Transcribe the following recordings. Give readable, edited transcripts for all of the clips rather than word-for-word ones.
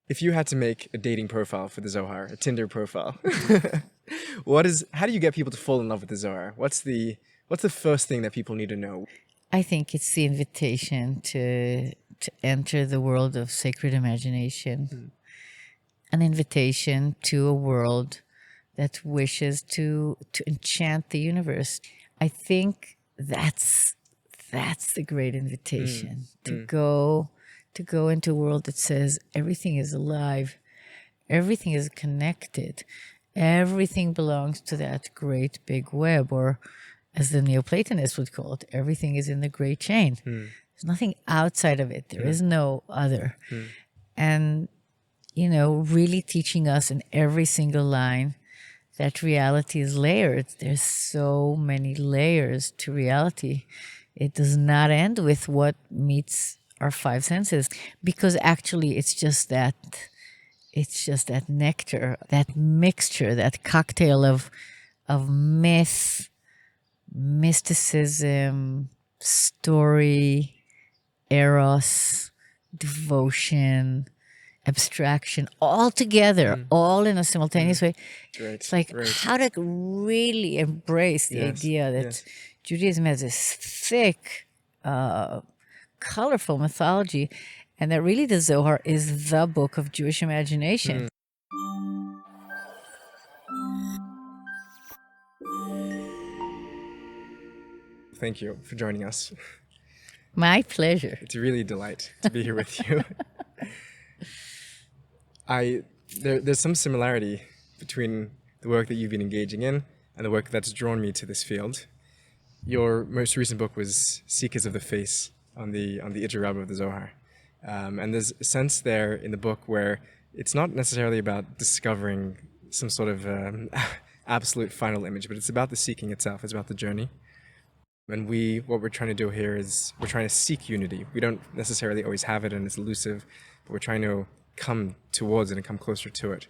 If you had to make a dating profile for the Zohar, a Tinder profile, how do you get people to fall in love with the Zohar? What's the first thing that people need to know? I think it's the invitation to enter the world of sacred imagination, an invitation to a world that wishes to enchant the universe. I think that's the great invitation to go into a world that says everything is alive, everything is connected, everything belongs to that great big web, or as the Neoplatonists would call it, everything is in the great chain. There's nothing outside of it. There is no other. And, really teaching us in every single line that reality is layered. There's so many layers to reality. It does not end with what meets our five senses, because actually it's just that nectar, that mixture, that cocktail of myth, mysticism, story, eros, devotion, abstraction, all together, all in a simultaneous way. Right, it's like how to really embrace the idea that Judaism has this thick, colorful mythology, and that really the Zohar is the book of Jewish imagination. Thank you for joining us. My pleasure. It's really a delight to be here with you. There's some similarity between the work that you've been engaging in and the work that's drawn me to this field. Your most recent book was Seekers of the Face on the Iterab of the Zohar. And there's a sense there in the book where it's not necessarily about discovering some sort of absolute final image, but it's about the seeking itself. It's about the journey. And what we're trying to do here is we're trying to seek unity. We don't necessarily always have it and it's elusive, but we're trying to come towards it and come closer to it.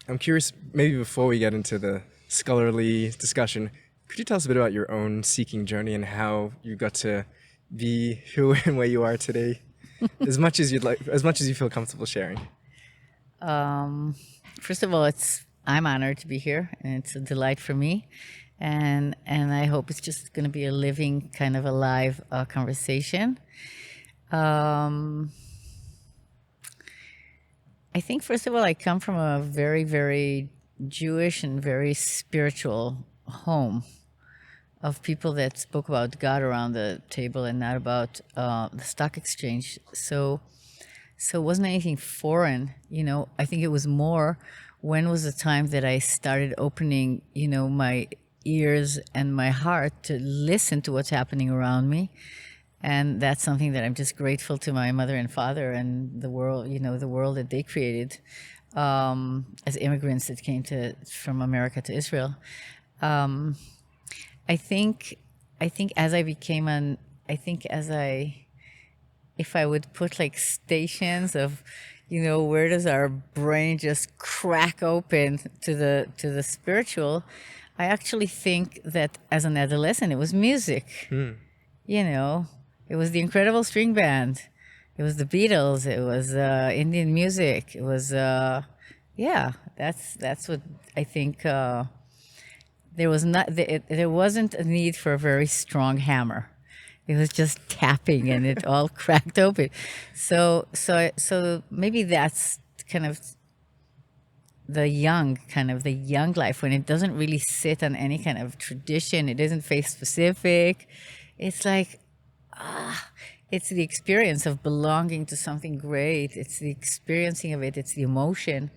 I'm curious, maybe before we get into the scholarly discussion, could you tell us a bit about your own seeking journey and how you got to be who and where you are today, as much as you feel comfortable sharing? First of all, I'm honored to be here, and it's a delight for me, and I hope it's just going to be a living, kind of a live conversation. I think, first of all, I come from a very, very Jewish and very spiritual home of people that spoke about God around the table and not about the stock exchange. So it wasn't anything foreign, I think it was more, when was the time that I started opening, my ears and my heart to listen to what's happening around me. And that's something that I'm just grateful to my mother and father and the world, the world that they created as immigrants that came from America to Israel. I think as I became if I would put like stations of, where does our brain just crack open to the spiritual, I actually think that as an adolescent, it was music. It was the Incredible String Band. It was the Beatles. It was Indian music. It was, that's what I think. There wasn't a need for a very strong hammer. It was just tapping, and it all cracked open. So maybe that's kind of the young life, when it doesn't really sit on any kind of tradition. It isn't faith specific. It's like, it's the experience of belonging to something great. It's the experiencing of it. It's the emotion.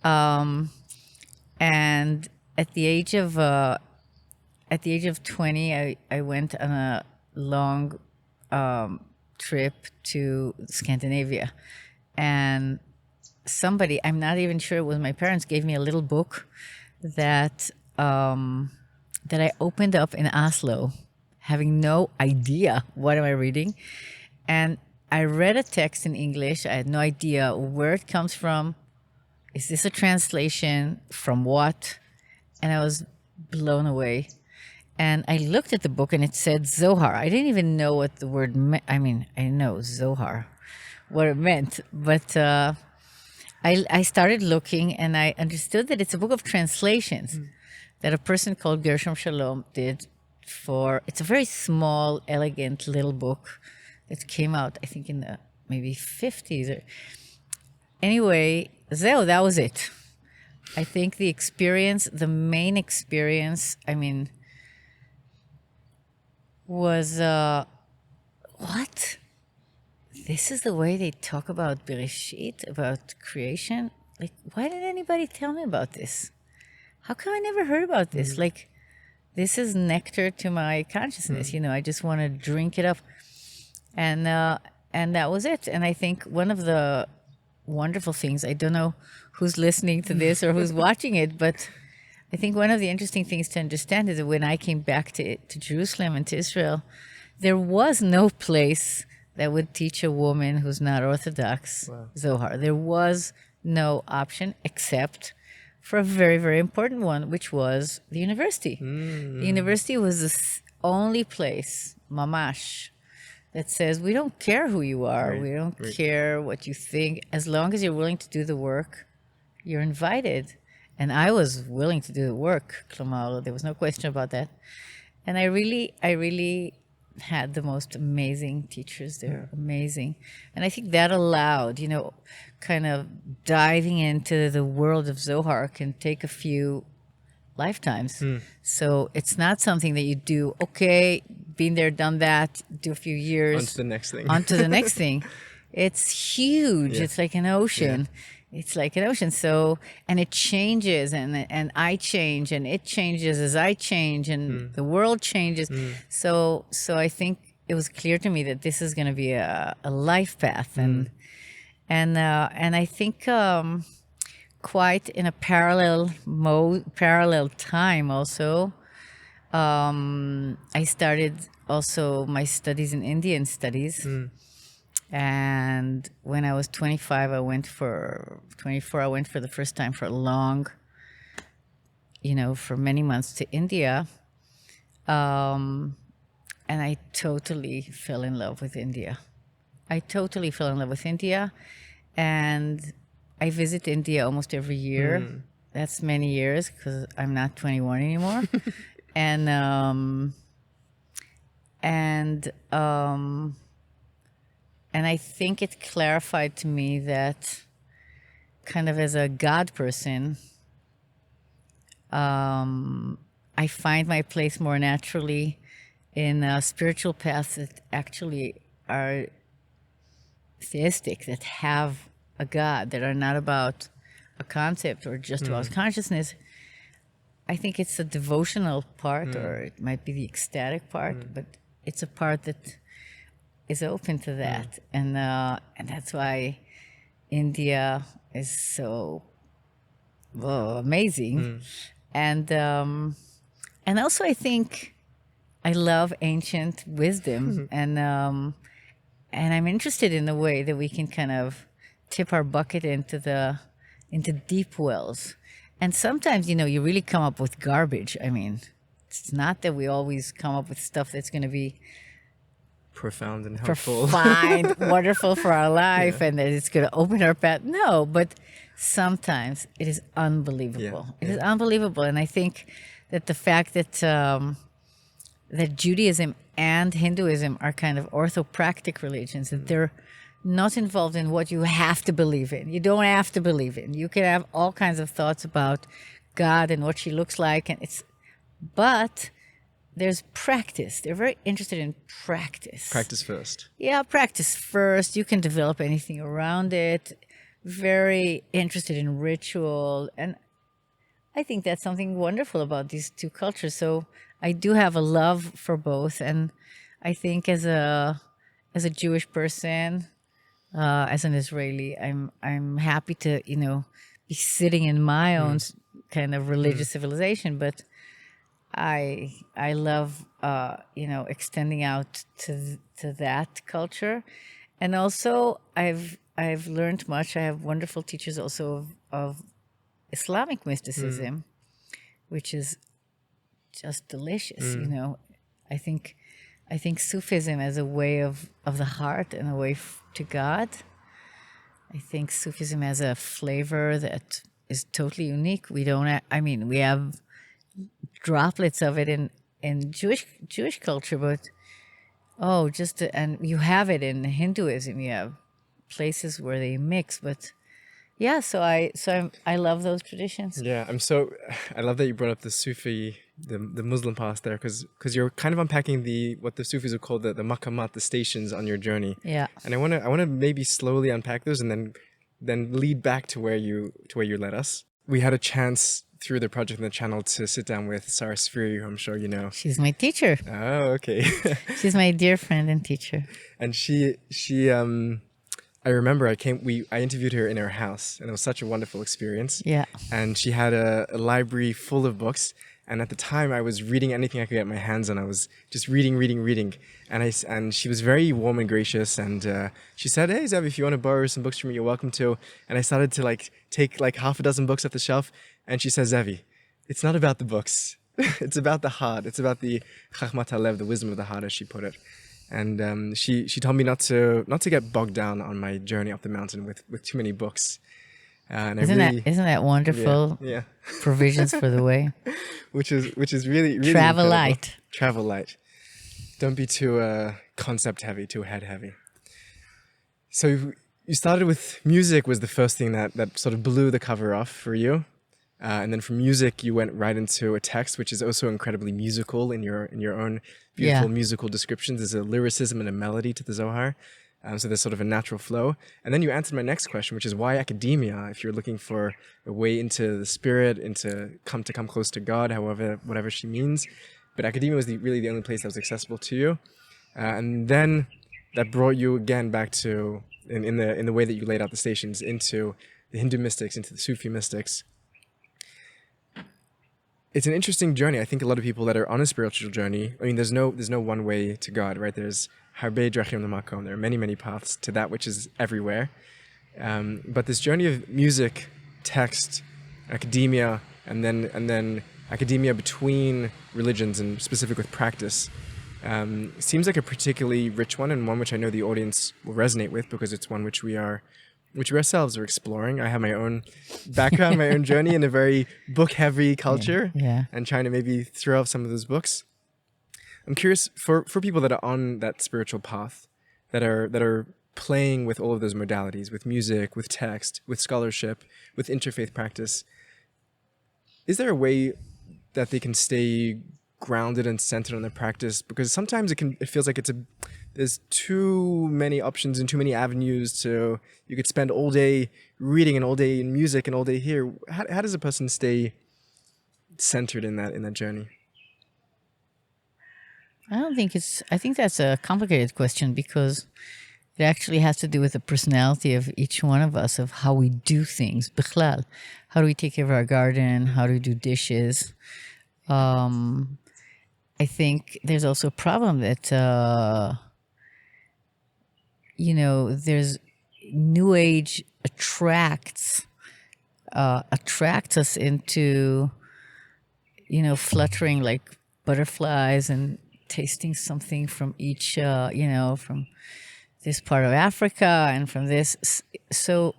And at the age of 20, I went on a long trip to Scandinavia, and somebody, I'm not even sure it was my parents, gave me a little book that I opened up in Oslo, having no idea what am I reading. And I read a text in English. I had no idea where it comes from. Is this a translation from what? And I was blown away. And I looked at the book and it said Zohar. I didn't even know what the word meant. I mean, I know Zohar, what it meant, but I started looking and I understood that it's a book of translations that a person called Gershom Shalom did it's a very small, elegant little book that came out, I think, in the maybe 50s. Anyway, that was it. I think the main experience, was what? This is the way they talk about Bereshit, about creation? Like, why didn't anybody tell me about this? How come I never heard about this? Like, this is nectar to my consciousness. I just want to drink it up. And that was it. And I think one of the wonderful things, I don't know who's listening to this or who's watching it, but I think one of the interesting things to understand is that when I came back to Jerusalem and to Israel, there was no place that would teach a woman who's not Orthodox Zohar. There was no option except for a very, very important one, which was the university. The university was the only place, mamash, that says, we don't care who you are. We don't care what you think. As long as you're willing to do the work, you're invited. And I was willing to do the work, Klamar. There was no question about that. And I really had the most amazing teachers there, amazing. And I think that allowed, kind of diving into the world of Zohar can take a few lifetimes. So it's not something that you do, okay, been there, done that, do a few years. On to the next thing. On to the next thing. It's huge. Yeah. It's like an ocean. Yeah. It's like an ocean. So, and it changes and I change and it changes as I change and the world changes. So I think it was clear to me that this is going to be a life path. And I think quite in a parallel time also, I started also my studies in Indian studies. And when I was 24, I went for the first time for a long, for many months to India. And I totally fell in love with India. And I visit India almost every year. That's many years because I'm not 21 anymore. And I think it clarified to me that kind of as a God person, I find my place more naturally in spiritual paths that actually are theistic, that have a God, that are not about a concept or just about consciousness. I think it's a devotional part, or it might be the ecstatic part, but it's a part that is open to that, and that's why India is so amazing, and also I think I love ancient wisdom, and I'm interested in the way that we can kind of tip our bucket into deep wells, and sometimes you really come up with garbage. I mean, it's not that we always come up with stuff that's going to be profound and helpful, wonderful for our life, and that it's going to open our path. No, but sometimes it is unbelievable. It is unbelievable, and I think that the fact that that Judaism and Hinduism are kind of orthopractic religions, that they're not involved in what you have to believe in. You don't have to believe in. You can have all kinds of thoughts about God and what she looks like, but there's practice. They're very interested in practice. Practice first. Yeah, practice first. You can develop anything around it. Very interested in ritual. And I think that's something wonderful about these two cultures. So I do have a love for both. And I think as a Jewish person, as an Israeli, I'm happy to, be sitting in my own kind of religious civilization, but I love extending out to that culture, and also I've learned much. I have wonderful teachers also of Islamic mysticism, which is just delicious. You know, I think Sufism as a way of the heart and a way to God. I think Sufism has a flavor that is totally unique. We don't. We have droplets of it in Jewish culture, but and you have it in Hinduism. You have places where they mix, but yeah. So I love those traditions. Yeah, I love that you brought up the Sufi, the Muslim path there, because you're kind of unpacking what the Sufis would call the maqamat, the stations on your journey. Yeah. And I wanna maybe slowly unpack those and then lead back to where you led us. We had a chance through the project and the channel to sit down with Sarah Sphiri, who I'm sure you know. She's my teacher. Oh, okay. She's my dear friend and teacher. And she I remember I interviewed her in her house, and it was such a wonderful experience. Yeah. And she had a library full of books. And at the time, I was reading anything I could get my hands on. I was just reading. And she was very warm and gracious. And she said, "Hey, Zev, if you want to borrow some books from me, you're welcome to." And I started to take half a dozen books off the shelf. And she says, "Zevi, it's not about the books. It's about the heart. It's about the chachmat halev, the wisdom of the heart," as she put it. And she told me not to get bogged down on my journey up the mountain with too many books. And isn't that wonderful? Yeah. Provisions for the way. Which is really Travel incredible. light. Travel light. Don't be too concept heavy, too head heavy. So you started with music was the first thing that sort of blew the cover off for you. And then from music, you went right into a text, which is also incredibly musical in your own beautiful musical descriptions. There's a lyricism and a melody to the Zohar. So there's sort of a natural flow. And then you answered my next question, which is why academia, if you're looking for a way into the spirit, come close to God, whatever she means. But academia was really the only place that was accessible to you. And then that brought you again back to, in the way that you laid out the stations, into the Hindu mystics, into the Sufi mystics. It's an interesting journey. I think a lot of people that are on a spiritual journey, there's no one way to God, right? There's harbe drachim lemakom. There are many paths to that which is everywhere. But this journey of music, text, academia, and then academia between religions and specific with practice, seems like a particularly rich one, and one which I know the audience will resonate with because it's one which we ourselves are exploring. I have my own background, my own journey in a very book-heavy culture, and trying to maybe throw off some of those books. I'm curious for people that are on that spiritual path, that are playing with all of those modalities, with music, with text, with scholarship, with interfaith practice. Is there a way that they can stay grounded and centered on their practice? Because sometimes it feels like there's too many options and too many avenues you could spend all day reading and all day in music and all day here. How does a person stay centered in that journey? I think that's a complicated question because it actually has to do with the personality of each one of us, of how we do things. Bichlal, how do we take care of our garden? How do we do dishes? I think there's also a problem that, there's New Age attracts us into, fluttering like butterflies and tasting something from each, from this part of Africa and from this. So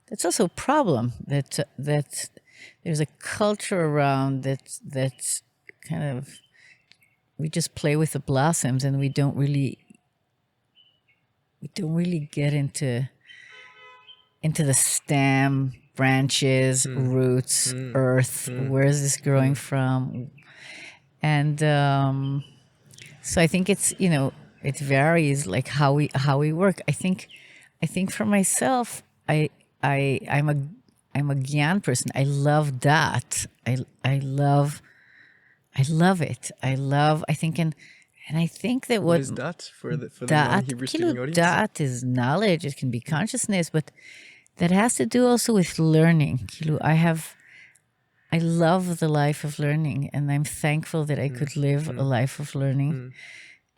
that's also a problem that there's a culture around that's kind of, we just play with the blossoms and we don't really get into the stem, branches, roots, earth. Where is this growing from? And so I think it's it varies like how we work. I think for myself, I'm a Gyan person. I love that. I love it. I think and I think that what is that for the non-Hebrew speaking audience? Dat is knowledge. It can be consciousness, but that has to do also with learning. I love the life of learning, and I'm thankful that I could live a life of learning.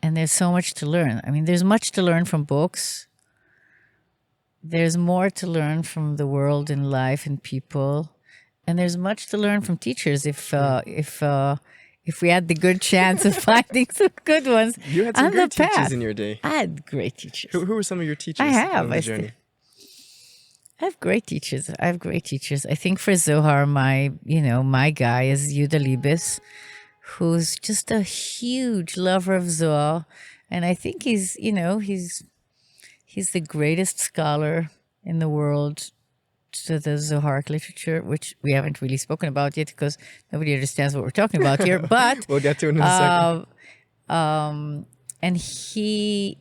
And there's so much to learn. There's much to learn from books. There's more to learn from the world and life and people, and there's much to learn from teachers. If if we had the good chance of finding some good ones You had some on great the path. teachers in your day. I had great teachers. Who were some of your teachers I have. on the journey? I have great teachers. I think for Zohar, my guy is Yehuda Liebes, who's just a huge lover of Zohar. And I think he's the greatest scholar in the world to the Zoharic literature, which we haven't really spoken about yet because nobody understands what we're talking about here. But We'll get to it in a second. And he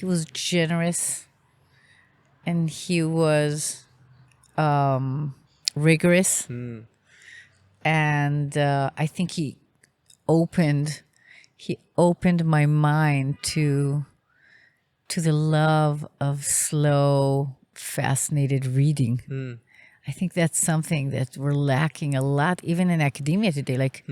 was generous, and he was rigorous, and I think he opened my mind to the love of slow, fascinated reading. I think that's something that we're lacking a lot, even in academia today. Like,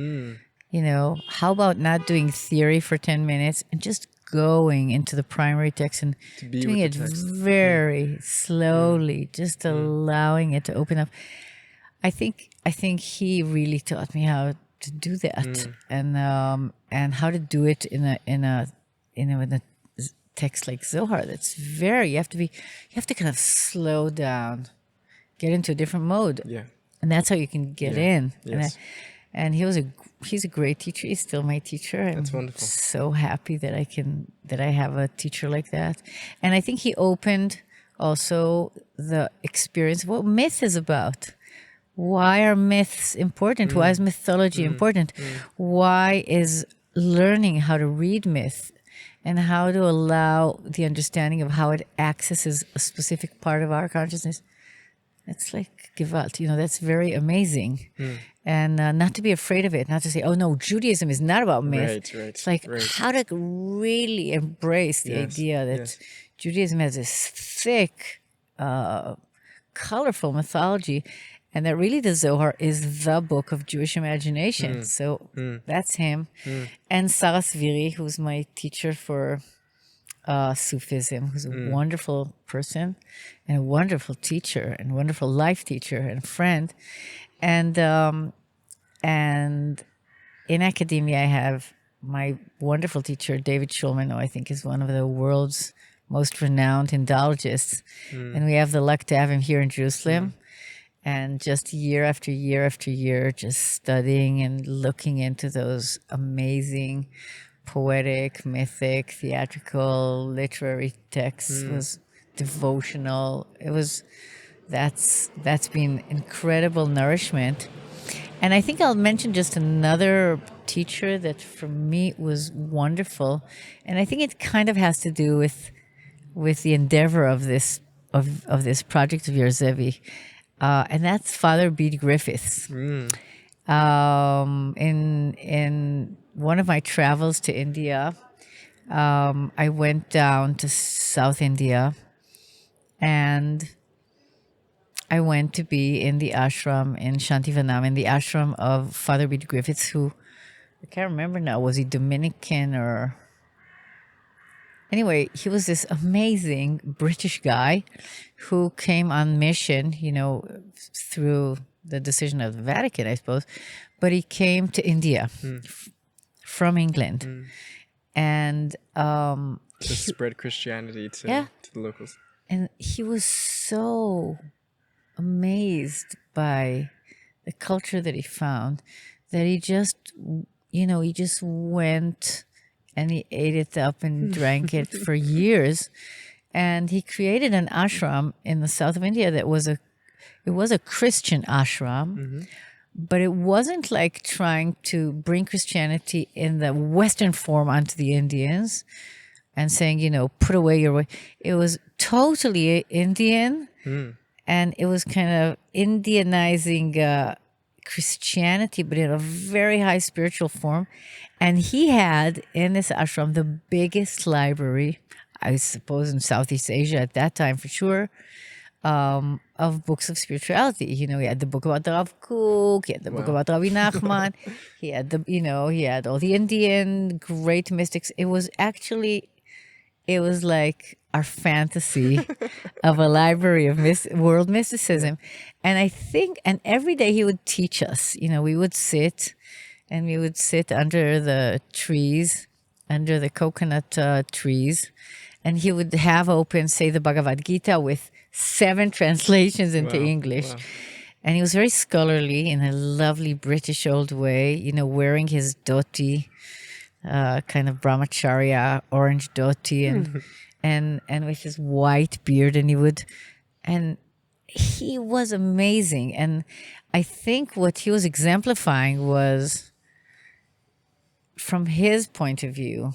how about not doing theory for 10 minutes and just going into the primary text and doing it very slowly, just allowing it to open up. I think he really taught me how to do that, and how to do it in a text like Zohar. That's you have to kind of slow down, get into a different mode, and that's how you can get in. Yes. And he's a great teacher. He's still my teacher. That's wonderful. So happy that I have a teacher like that. And I think he opened also the experience of what myth is about. Why are myths important? Why is mythology important? Why is learning how to read myth and how to allow the understanding of how it accesses a specific part of our consciousness? It's like Gewalt, that's very amazing. And not to be afraid of it, not to say, oh no, Judaism is not about myth. Right. It's like how to really embrace the idea that Judaism has this thick, colorful mythology, and that really the Zohar is the book of Jewish imagination. So that's him. And Sarah Sviri, who's my teacher for Sufism, who's a wonderful person and a wonderful teacher and wonderful life teacher and friend. And in academia, I have my wonderful teacher, David Schulman, who I think is one of the world's most renowned Indologists. And we have the luck to have him here in Jerusalem. And just year after year after year, just studying and looking into those amazing poetic, mythic, theatrical, literary texts. Was devotional. That's been incredible nourishment. And I think I'll mention just another teacher that for me was wonderful. And I think it kind of has to do with the endeavor of this project of Yerzevi. And that's Father Bede Griffiths. In one of my travels to India, I went down to South India, and I went to be in the ashram in Shantivanam, in the ashram of Father Bede Griffiths, who, I can't remember now, was he Dominican or... Anyway, he was this amazing British guy who came on mission, through the decision of the Vatican, I suppose. But he came to India from England. And to spread Christianity to the locals. And he was so amazed by the culture that he found that he just went and he ate it up and drank it for years. And he created an ashram in the south of India that was a Christian ashram, but it wasn't like trying to bring Christianity in the Western form onto the Indians and saying, put away your way. It was totally Indian, and it was kind of Indianizing Christianity, but in a very high spiritual form. And he had in this ashram the biggest library, I suppose, in Southeast Asia at that time for sure, of books of spirituality. He had the book about the Rav Kook, he had the book about Rabbi Nachman, he had he had all the Indian great mystics. It was like our fantasy of a library of world mysticism. And I think, and every day he would teach us, we would sit and we would sit under the trees, under the coconut trees, and he would have open, say, the Bhagavad Gita with 7 translations into English. Wow. And he was very scholarly in a lovely British old way, you know, wearing his dhoti, kind of brahmacharya, orange dhoti, and with his white beard, and he was amazing. And I think what he was exemplifying was, from his point of view,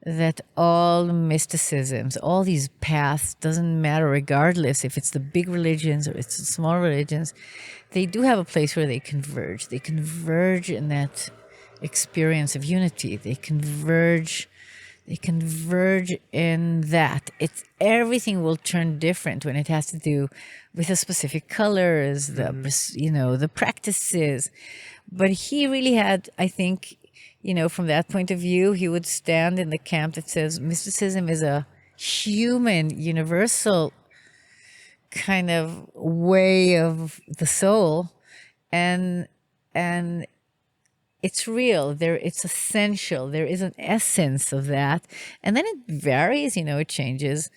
that all mysticisms, all these paths, doesn't matter regardless if it's the big religions or it's the small religions, they do have a place where they converge. They converge in that experience of unity. They converge in that. Everything will turn different when it has to do with the specific colors, the practices. But he really had, I think, from that point of view, he would stand in the camp that says mysticism is a human, universal kind of way of the soul, and it's real. It's essential. There is an essence of that, and then it varies. It changes.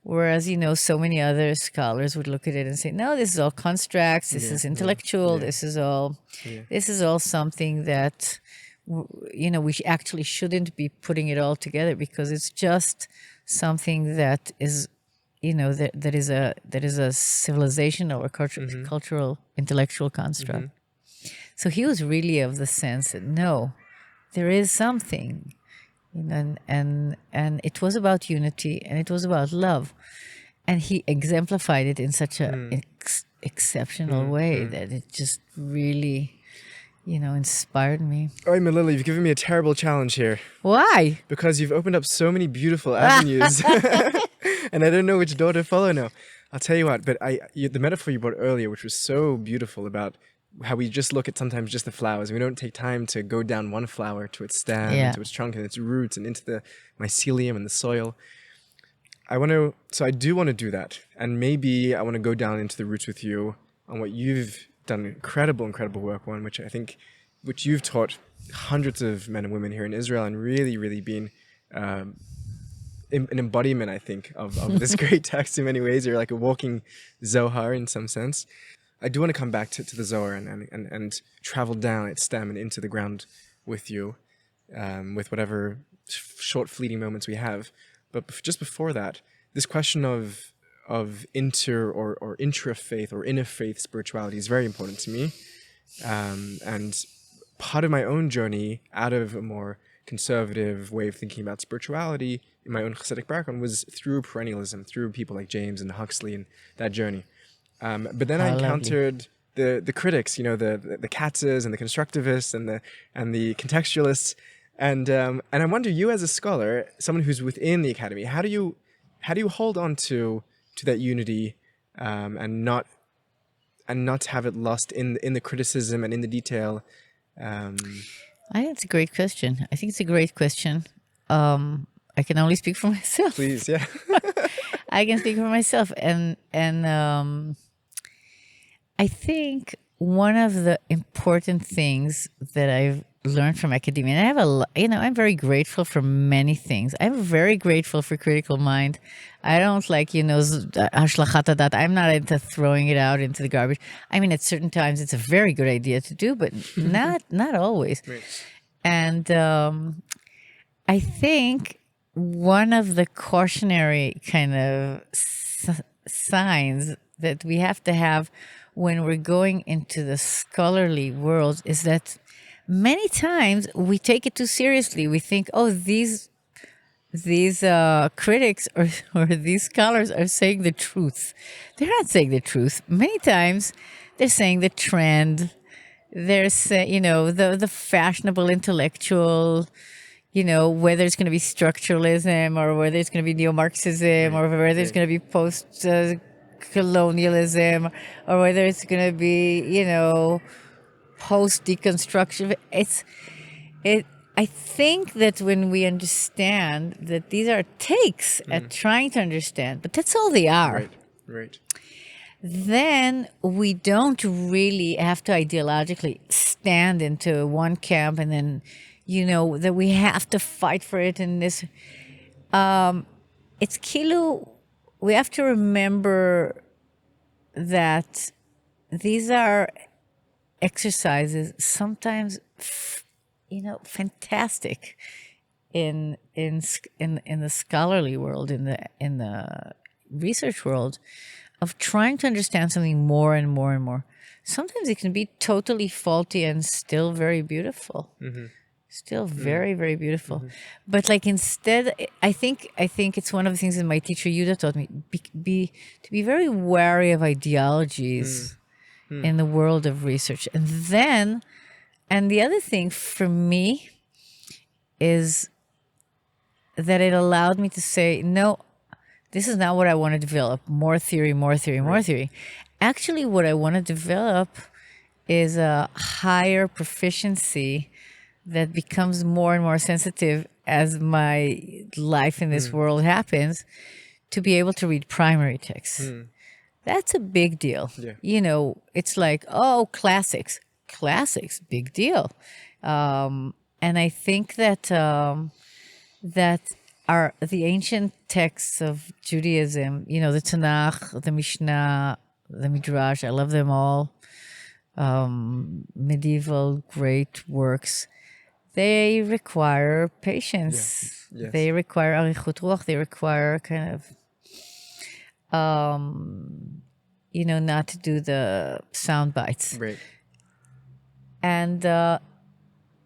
Whereas, so many other scholars would look at it and say, no, this is all constructs. This is intellectual. This is all something that, we actually shouldn't be putting it all together, because it's just something that is, that is a civilizational or cultural intellectual construct. So he was really of the sense that no, there is something, and it was about unity, and it was about love, and he exemplified it in such a exceptional way that it just really, inspired me. All right, Melila, you've given me a terrible challenge here. Why? Because you've opened up so many beautiful avenues, and I don't know which door to follow now. I'll tell you what, but the metaphor you brought earlier, which was so beautiful, about how we just look at sometimes just the flowers. We don't take time to go down one flower to its stem, and to its trunk, and its roots, and into the mycelium and the soil. I do want to do that, and maybe I want to go down into the roots with you on what you've done incredible work on, which you've taught hundreds of men and women here in Israel, and really, really been an embodiment, I think, of this great text in many ways. You're like a walking Zohar in some sense. I do want to come back to the Zohar and travel down its stem and into the ground with you, with whatever short fleeting moments we have. But just before that, this question of inter or intra-faith or inner faith spirituality is very important to me. And part of my own journey out of a more conservative way of thinking about spirituality in my own Hasidic background was through perennialism, through people like James and Huxley and that journey. But then I encountered the critics, the Katzes and the constructivists and the contextualists. And I wonder, you as a scholar, someone who's within the academy, how do you hold on to that unity, and not have it lost in the criticism and in the detail? I think it's a great question. I can only speak for myself. Please, yeah. I can speak for myself, and I think one of the important things that I've learned from academia, and I'm very grateful for many things. I'm very grateful for critical mind. I don't like, hashlachat hadat. I'm not into throwing it out into the garbage. I mean, at certain times it's a very good idea to do, but not always. Right. And I think one of the cautionary kind of signs that we have to have when we're going into the scholarly world is that many times we take it too seriously. We think, oh, these critics or these scholars are saying the truth. They're not saying the truth. Many times they're saying the trend. They're saying, the fashionable intellectual, whether it's going to be structuralism or whether it's going to be neo-Marxism or whether it's going to be post-colonialism or whether it's going to be, post-deconstruction. I think that when we understand that these are takes at trying to understand, but that's all they are. Right. then we don't really have to ideologically stand into one camp and then, that we have to fight for it in this. It's kilu. We have to remember that these are exercises sometimes, fantastic in the scholarly world, in the research world, of trying to understand something more and more and more. Sometimes it can be totally faulty and still very beautiful. Still very, very beautiful. But like, instead, I think it's one of the things that my teacher Yehuda taught me, to be very wary of ideologies in the world of research. And the other thing for me is that it allowed me to say, no, this is not what I want to develop. More theory, more theory, more theory. Actually, what I want to develop is a higher proficiency that becomes more and more sensitive as my life in this world happens, to be able to read primary texts. That's a big deal. Yeah. It's like, oh, classics, big deal. And I think that that are the ancient texts of Judaism, the Tanakh, the Mishnah, the Midrash, I love them all. Medieval great works. They require patience. Yes. They require arichut ruach. They require kind of, not to do the sound bites. Right. And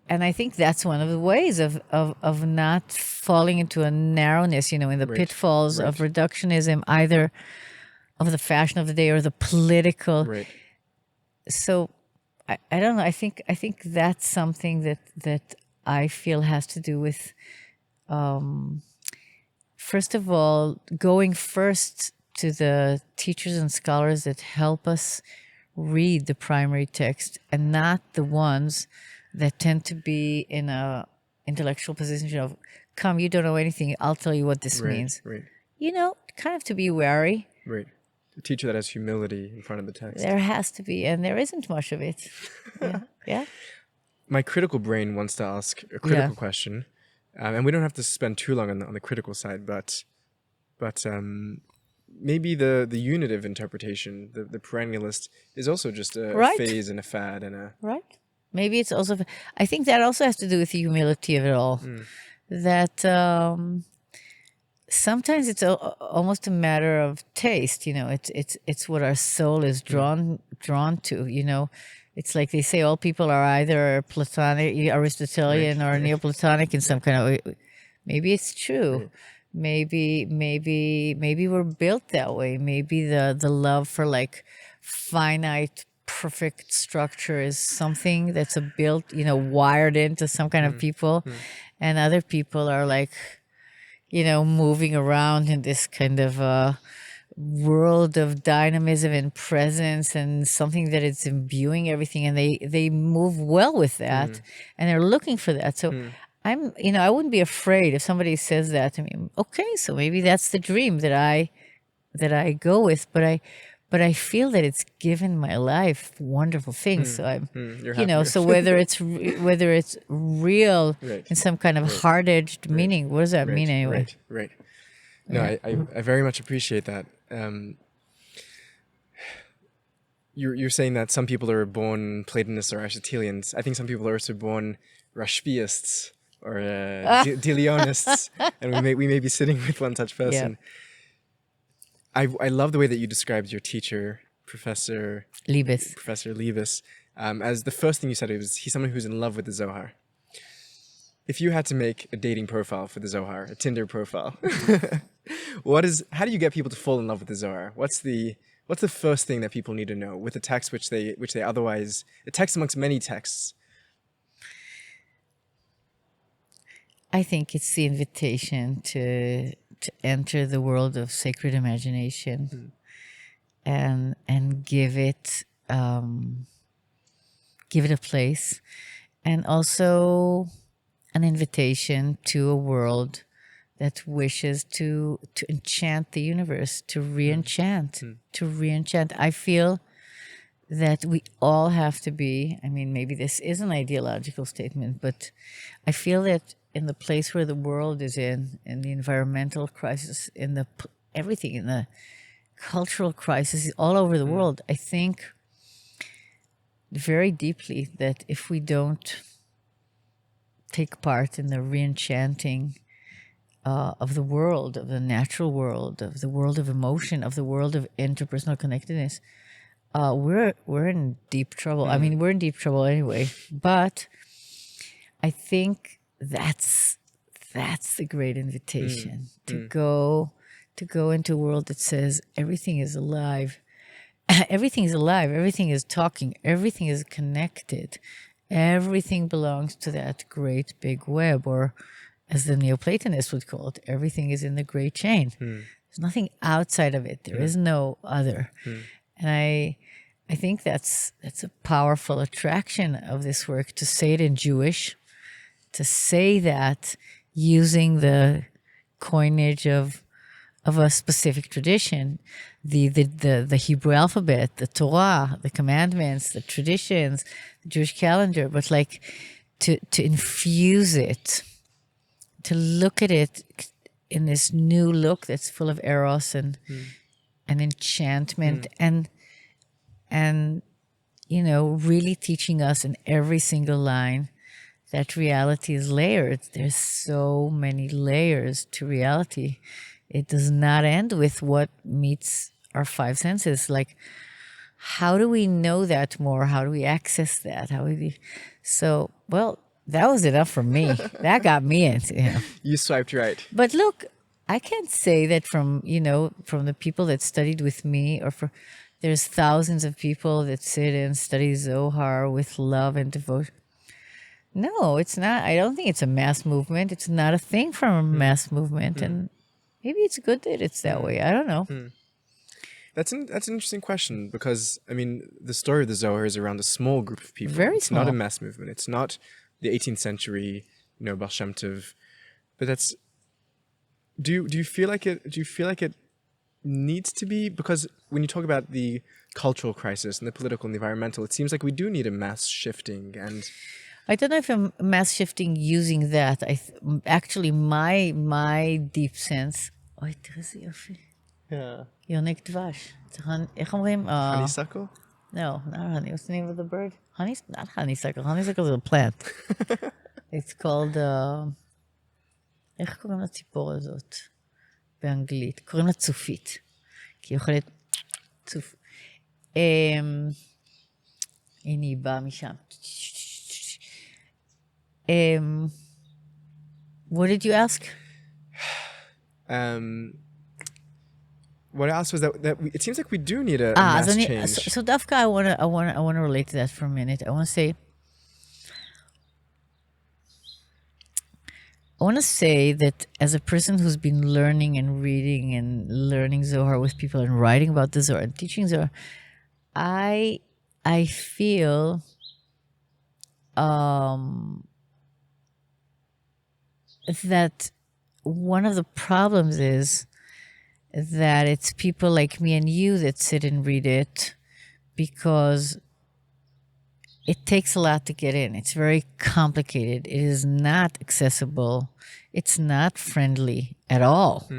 I think that's one of the ways of not falling into a narrowness, in the pitfalls of reductionism, either of the fashion of the day or the political. Right. So I don't know. I think that's something that I feel has to do with, first of all, going first to the teachers and scholars that help us read the primary text, and not the ones that tend to be in a intellectual position of, come, you don't know anything, I'll tell you what this means. Right. Kind of to be wary. Right. A teacher that has humility in front of the text. There has to be, and there isn't much of it. Yeah. My critical brain wants to ask a critical question, and we don't have to spend too long on the critical side, but maybe the unitive interpretation, the perennialist, is also just a phase and a fad and a... Right. Maybe it's also... I think that also has to do with the humility of it all. That sometimes it's almost a matter of taste, it's what our soul is drawn to, It's like they say all people are either Platonic, Aristotelian, or Neoplatonic in some kind of way. Maybe it's true. Maybe we're built that way. Maybe the love for like finite, perfect structure is something that's wired into some kind of people, and other people are like, moving around in this kind of world of dynamism and presence, and something that is imbuing everything, and they move well with that, and they're looking for that. So I wouldn't be afraid if somebody says that to me. Okay, so maybe that's the dream that I go with, but I feel that it's given my life wonderful things. So I'm, so whether it's real in some kind of hard-edged meaning, what does that mean anyway? Right. No, I very much appreciate that. You're saying that some people are born Platonists or Aristotelians. I think some people are also born Rashbiists or Delionists, and we may be sitting with one such person. I love the way that you described your teacher, Professor Liebes, as the first thing you said was he's someone who's in love with the Zohar. If you had to make a dating profile for the Zohar, a Tinder profile, how do you get people to fall in love with the Zohar? What's the first thing that people need to know with a text which they otherwise, a text amongst many texts? I think it's the invitation to enter the world of sacred imagination, and give it a place, and also an invitation to a world that wishes to enchant the universe, to re-enchant, to re-enchant. I feel that we all have to be, I mean, maybe this is an ideological statement, but I feel that in the place where the world is in the environmental crisis, in the everything, in the cultural crisis all over the world, I think very deeply that if we don't take part in the re-enchanting of the world, of the natural world, of the world of emotion, of the world of interpersonal connectedness, we're in deep trouble. I mean, we're in deep trouble anyway. But I think that's the great invitation to go into a world that says everything is alive. Everything is alive. Everything is talking. Everything is connected. Everything belongs to that great big web, or as the Neoplatonists would call it, everything is in the great chain. There's nothing outside of it. There is no other. And I think that's a powerful attraction of this work, to say it in Jewish, to say that using the coinage of a specific tradition, the Hebrew alphabet, the Torah, the commandments, the traditions, the Jewish calendar, but like to infuse it, to look at it in this new look that's full of eros and enchantment and you know, really teaching us in every single line that reality is layered. There's so many layers to reality. It does not end with what meets our five senses. Like, how do we know that more? How do we access that? So, well, that was enough for me. That got me into, you know. You swiped right. But look, I can't say that from the people that studied with me, there's thousands of people that sit and study Zohar with love and devotion. No, it's not. I don't think it's a mass movement. It's not a thing from a mass movement. And maybe it's good that it's that way. I don't know. That's an interesting question, because, I mean, the story of the Zohar is around a small group of people. Very it's small. Not a mass movement. It's not the 18th century, Baal Shem Tov. But that's... Do you feel like it needs to be? Because when you talk about the cultural crisis and the political and the environmental, it seems like we do need a mass shifting. And I don't know if I'm mass shifting using that. Actually, my deep sense... אוי, תראה איזה יופי. yeah. יונק דבש. איך אומרים? Honeysuckle? No, not honey. What's the name of the bird? Not honeysuckle. Honeysuckle is a plant. It's called... איך קוראים לציפור הזאת באנגלית? קוראים לה צופית. כי היא אוכלת צוף. הנה היא באה משם. What did you ask? What I asked was that it seems like we do need a mass change. So Dafka, I want to relate to that for a minute. I want to say that as a person who's been learning and reading and learning Zohar with people and writing about the Zohar and teaching Zohar, I feel that one of the problems is that it's people like me and you that sit and read it, because it takes a lot to get in. It's very complicated. It is not accessible. It's not friendly at all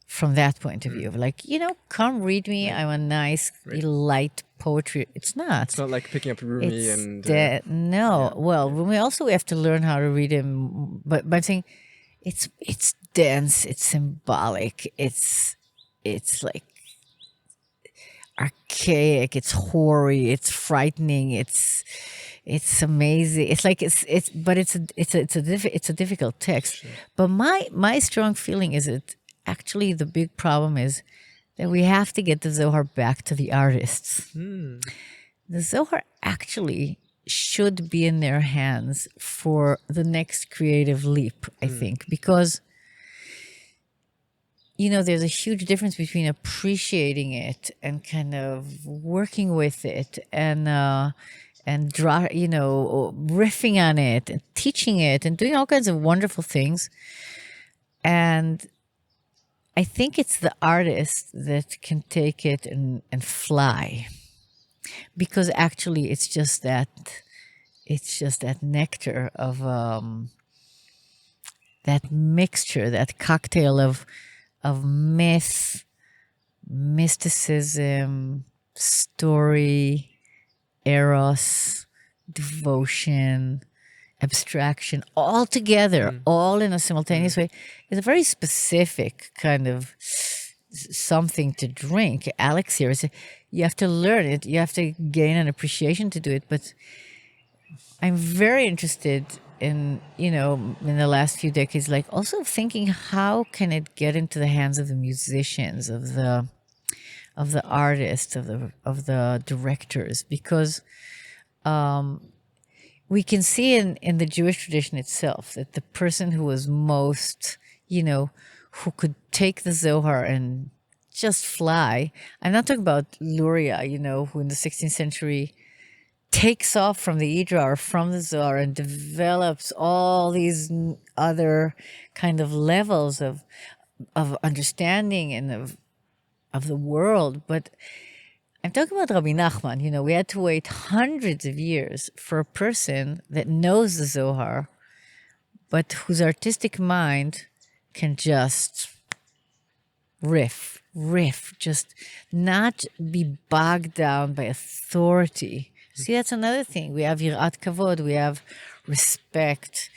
from that point of view. Like, come read me. I'm a nice, light poetry. It's not. It's not like picking up Rumi and... no. Yeah. Well, Rumi also we have to learn how to read him. But I'm saying it's dense. It's symbolic. It's like archaic, it's hoary, it's frightening, it's amazing. It's like it's a difficult text. Sure. But my strong feeling is that actually the big problem is that we have to get the Zohar back to the artists. The Zohar actually should be in their hands for the next creative leap, I think, because there's a huge difference between appreciating it and kind of working with it and riffing on it and teaching it and doing all kinds of wonderful things. And I think it's the artist that can take it and fly, because actually it's just that nectar of that mixture, that cocktail of myth, mysticism, story, eros, devotion, abstraction, all together, all in a simultaneous way. It's a very specific kind of something to drink. Alex here is, you have to learn it, you have to gain an appreciation to do it. But I'm very interested in, in the last few decades, like also thinking, how can it get into the hands of the musicians, of the artists, of the directors? Because we can see in the Jewish tradition itself that the person who was most, who could take the Zohar and just fly. I'm not talking about Luria, who in the 16th century takes off from the Idra or from the Zohar and develops all these other kind of levels of understanding and of the world. But I'm talking about Rabbi Nachman. We had to wait hundreds of years for a person that knows the Zohar, but whose artistic mind can just riff, just not be bogged down by authority. See, that's another thing. We have yirat kavod, we have respect.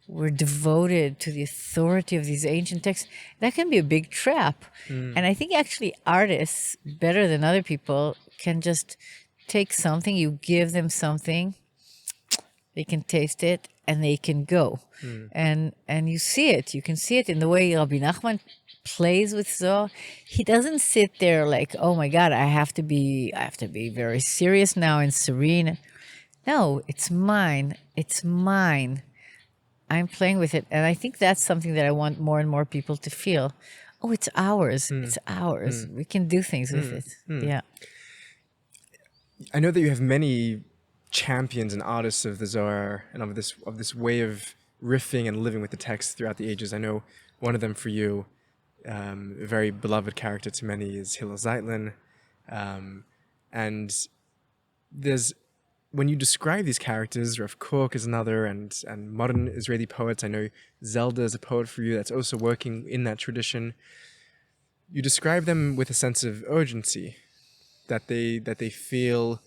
We're devoted to the authority of these ancient texts. That can be a big trap. And I think actually artists, better than other people, can just take something, you give them something, they can taste it, and they can go. And you see it. You can see it in the way Rabbi Nachman plays with Zohar. He doesn't sit there like, oh my God, I have to be very serious now and serene. No, it's mine. It's mine. I'm playing with it. And I think that's something that I want more and more people to feel. Oh, it's ours. It's ours. We can do things with it. Yeah. I know that you have many champions and artists of the Zohar and of this way of riffing and living with the text throughout the ages. I know one of them for you, a very beloved character to many, is Hillel Zeitlin. And when you describe these characters, Rav Kook is another, and modern Israeli poets, I know Zelda is a poet for you that's also working in that tradition. You describe them with a sense of urgency, that they feel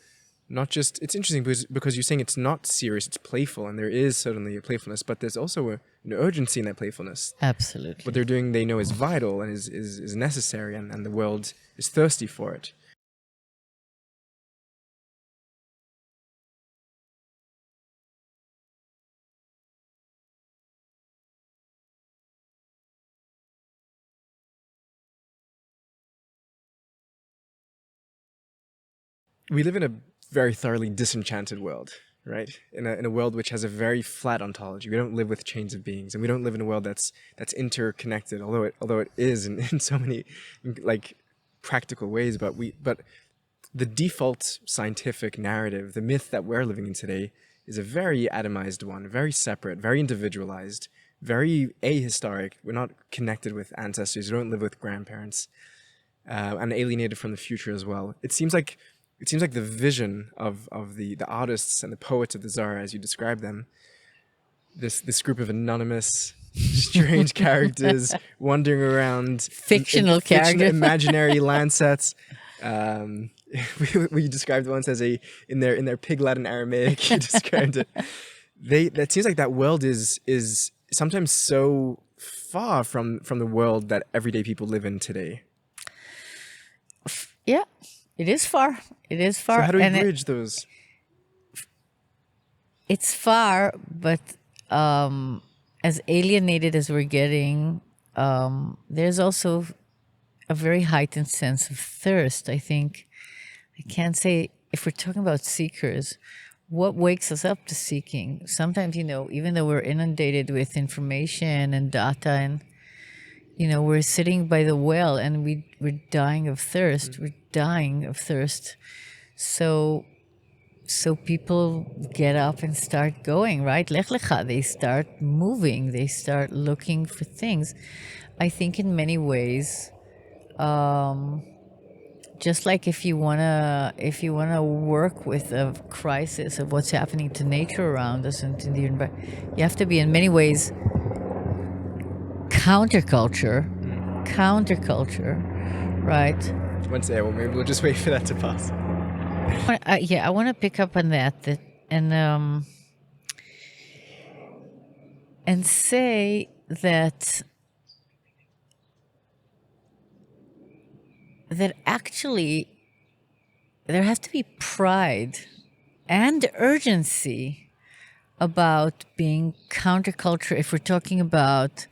not just, it's interesting because you're saying it's not serious, it's playful, and there is certainly a playfulness, but there's also an urgency in that playfulness. Absolutely. What they're doing, they know is vital and is necessary, and the world is thirsty for it. We live in a very thoroughly disenchanted world, right? In a world which has a very flat ontology. We don't live with chains of beings, and we don't live in a world that's interconnected. Although it is in so many like practical ways, but the default scientific narrative, the myth that we're living in today, is a very atomized one, very separate, very individualized, very ahistoric. We're not connected with ancestors. We don't live with grandparents, and alienated from the future as well. It seems like the vision of the artists and the poets of the Zohar, as you describe them, this group of anonymous, strange characters wandering around, fictional characters, imaginary landsets. We described once as in their pig Latin Aramaic. You described it. That seems like that world is sometimes so far from the world that everyday people live in today. Yeah. It is far. It is far. So how do we bridge those? It's far, but as alienated as we're getting, there's also a very heightened sense of thirst, I think. I can't say, if we're talking about seekers, what wakes us up to seeking? Sometimes, even though we're inundated with information and data and we're sitting by the well and we're dying of thirst. We're dying of thirst. So so people get up and start going, right? Lech lecha, they start moving, they start looking for things. I think in many ways, just like if you wanna work with a crisis of what's happening to nature around us and to the environment, you have to be in many ways counterculture, right? One say, well, maybe we'll just wait for that to pass. I want to pick up on that and say that actually there has to be pride and urgency about being counterculture if we're talking about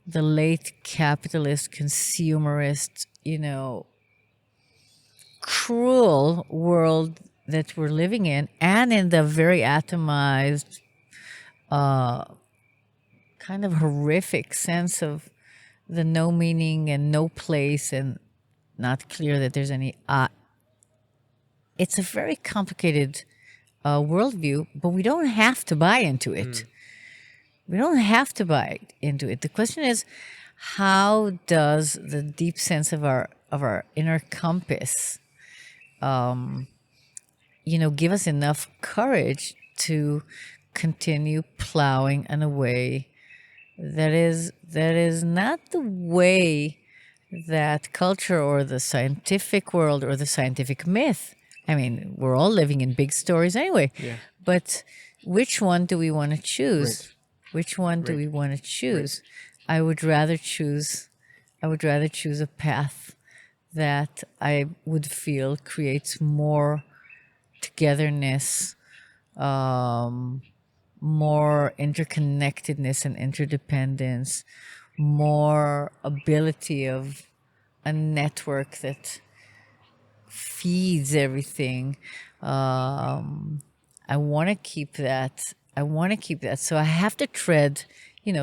the late capitalist, consumerist, cruel world that we're living in, and in the very atomized, kind of horrific sense of the no meaning and no place and not clear that there's any. It's a very complicated worldview, but we don't have to buy into it. We don't have to buy into it. The question is, how does the deep sense of our inner compass, give us enough courage to continue plowing in a way that is not the way that culture or the scientific world or the scientific myth. I mean, we're all living in big stories anyway. Yeah. But which one do we want to choose? Right. Which one do we want to choose? Right. I would rather choose a path that I would feel creates more togetherness, more interconnectedness and interdependence, more ability of a network that feeds everything. I want to keep that. So I have to tread,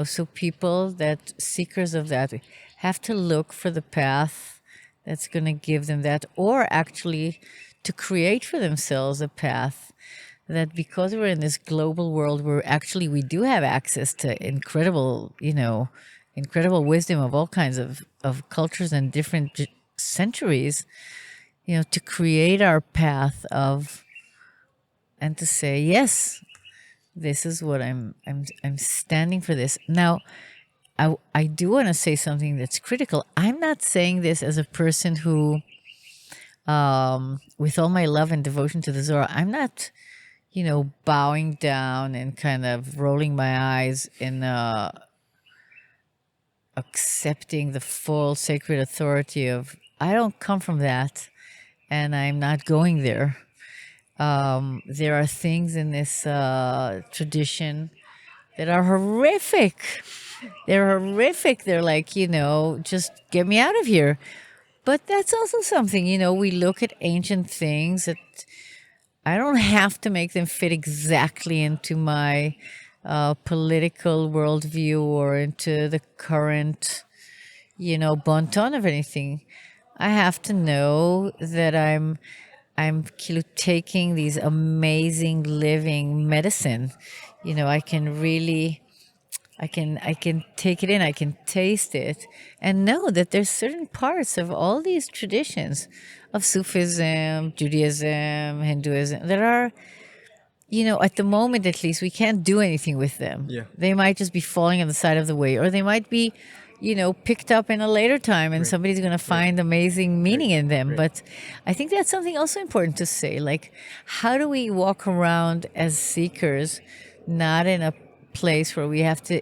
so people seekers of that have to look for the path that's going to give them that, or actually to create for themselves a path that, because we're in this global world where actually we do have access to incredible wisdom of all kinds of cultures and different centuries, to create our path of, and to say, yes, this is what I'm standing for this. Now, I do want to say something that's critical. I'm not saying this as a person who, with all my love and devotion to the Zohar, I'm not, bowing down and kind of rolling my eyes in accepting the full sacred authority of, I don't come from that, and I'm not going there. There are things in this tradition that are horrific. They're horrific. They're like, just get me out of here. But that's also something, we look at ancient things that I don't have to make them fit exactly into my political worldview or into the current, bon ton of anything. I have to know that I'm taking these amazing living medicine. I can really, I can take it in, I can taste it, and know that there's certain parts of all these traditions of Sufism, Judaism, Hinduism that are, at the moment at least, we can't do anything with them. Yeah. They might just be falling on the side of the way, or they might be, picked up in a later time, and somebody's going to find amazing meaning in them. But I think that's something also important to say. Like, how do we walk around as seekers, not in a place where we have to,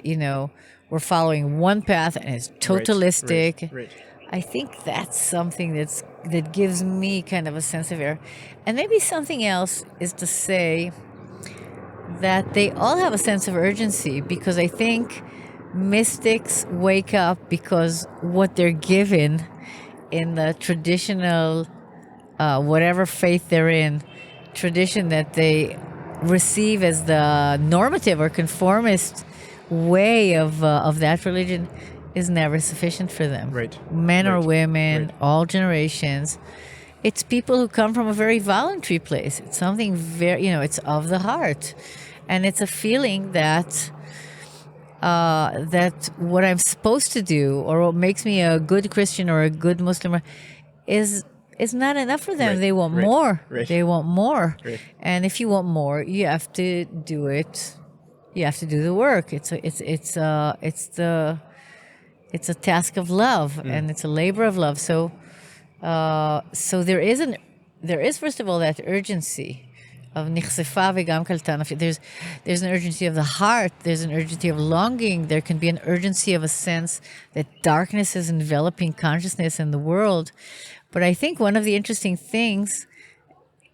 we're following one path and it's totalistic. Right. I think that's something that gives me kind of a sense of error. And maybe something else is to say that they all have a sense of urgency, because I think mystics wake up because what they're given in the traditional, whatever faith they're in, tradition that they receive as the normative or conformist way of that religion is never sufficient for them. Right. Men or Right. women, Right. all generations. it's people who come from a very voluntary place. It's something very, it's of the heart. And it's a feeling that that what I'm supposed to do or what makes me a good Christian or a good Muslim is not enough for them. Right, They want right, more. right. They want more. Right. And if you want more, you have to do it. You have to do the work. It's a task of love, and it's a labor of love. So there is first of all that urgency of nichsefa v'gam kalta nafshi. There's an urgency of the heart. There's an urgency of longing. There can be an urgency of a sense that darkness is enveloping consciousness in the world. But I think one of the interesting things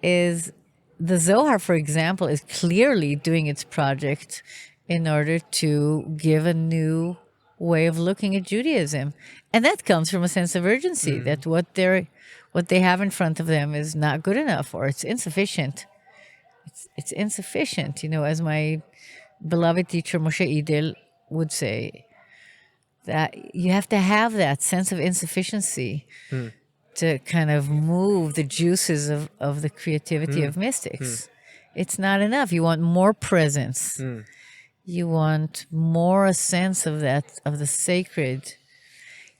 is the Zohar, for example, is clearly doing its project in order to give a new way of looking at Judaism. And that comes from a sense of urgency that what they have in front of them is not good enough or it's insufficient. It's insufficient, as my beloved teacher Moshe Idel would say, that you have to have that sense of insufficiency to kind of move the juices of the creativity of mystics. It's not enough. You want more presence. You want more a sense of the sacred.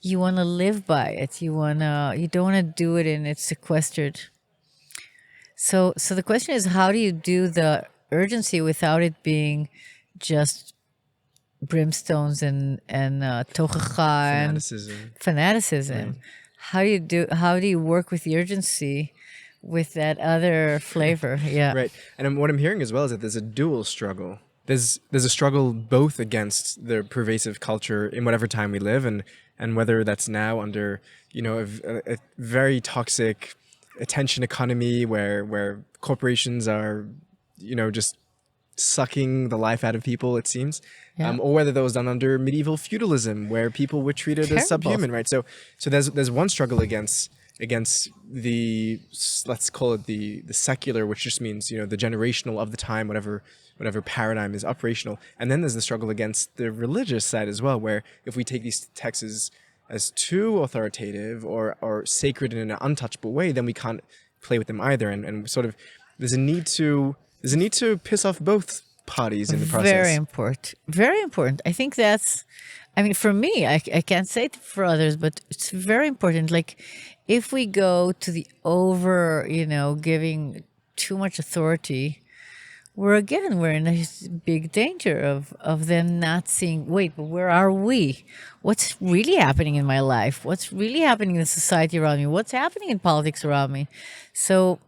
You want to live by it. You don't want to do it in its sequestered. So the question is, how do you do the urgency without it being just brimstones and tochacha and fanaticism? Right. How do you work with the urgency with that other flavor? Yeah. Right. And what I'm hearing as well is that there's a dual struggle. There's a struggle both against the pervasive culture in whatever time we live, and whether that's now under a very toxic attention economy where corporations are just sucking the life out of people, it seems, or whether that was done under medieval feudalism where people were treated as subhuman, right? So there's one struggle against the, let's call it the secular, which just means the generational of the time, whatever paradigm is operational, and then there's the struggle against the religious side as well, where if we take these texts as too authoritative or sacred in an untouchable way, then we can't play with them either, and sort of there's a need to piss off both parties in the process. Very important. I think for me, I can't say it for others, but it's very important. Like, if we go to the giving too much authority, we're in a big danger of them not seeing, wait, but where are we? What's really happening in my life? What's really happening in the society around me? What's happening in politics around me? So,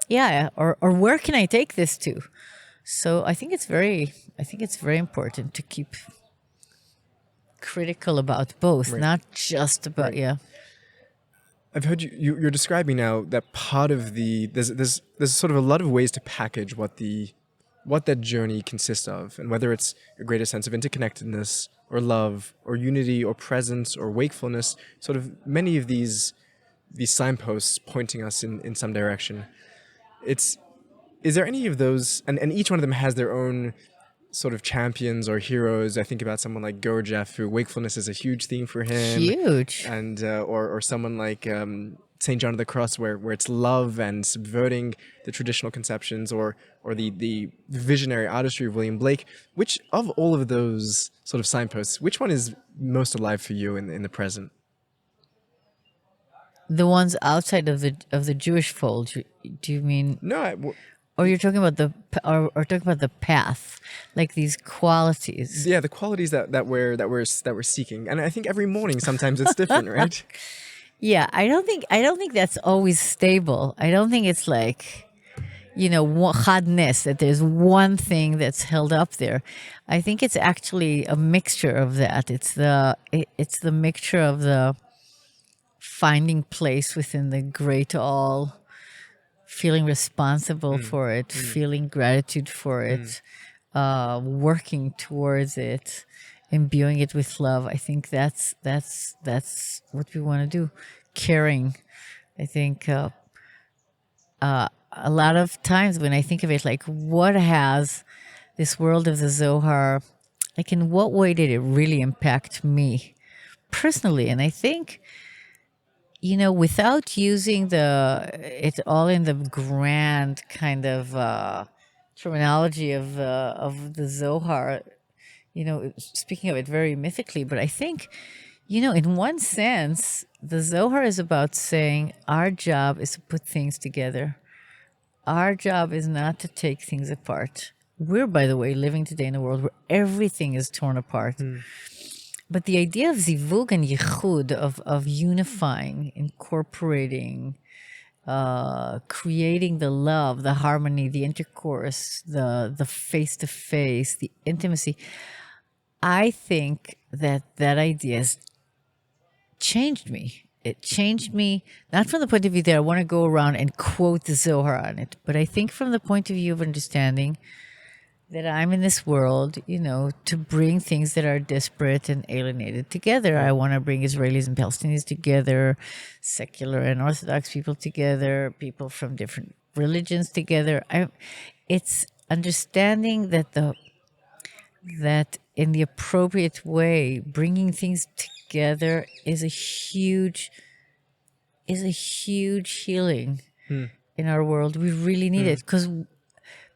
yeah, or where can I take this to? So I think it's very important to keep critical about both, right. Not just about, right. I've heard you're describing now that part of there's sort of a lot of ways to package what that journey consists of, and whether it's a greater sense of interconnectedness or love or unity or presence or wakefulness, sort of many of these signposts pointing us in some direction. Is there any of those, and each one of them has their own sort of champions or heroes? I think about someone like Gurdjieff, who wakefulness is a huge theme for him. Huge. And or someone like St. John of the Cross, where it's love and subverting the traditional conceptions, or the visionary artistry of William Blake. Which of all of those sort of signposts, which one is most alive for you in the present? The ones outside of the Jewish fold. Do you mean? No. Or you're talking about talking about the path, like these qualities. Yeah, the qualities that we're seeking, and I think every morning sometimes it's different, right? Yeah, I don't think that's always stable. I don't think it's like, chadness, that there's one thing that's held up there. I think it's actually a mixture of that. It's the mixture of the finding place within the great all, feeling responsible for it, feeling gratitude for it, working towards it, imbuing it with love. I think that's what we want to do. Caring. I think a lot of times when I think of it, like, what has this world of the Zohar, like, in what way did it really impact me personally? And I think, without using it all in the grand kind of terminology of the Zohar, speaking of it very mythically, but I think, in one sense, the Zohar is about saying our job is to put things together. Our job is not to take things apart. We're, by the way, living today in a world where everything is torn apart. But the idea of zivug and yichud, of unifying, incorporating, creating the love, the harmony, the intercourse, the face-to-face, the intimacy, I think that idea has changed me. It changed me, not from the point of view that I want to go around and quote the Zohar on it, but I think from the point of view of understanding that I'm in this world, to bring things that are disparate and alienated together. I want to bring Israelis and Palestinians together, secular and Orthodox people together, people from different religions together. It's understanding that in the appropriate way, bringing things together is a huge healing in our world. We really need it, because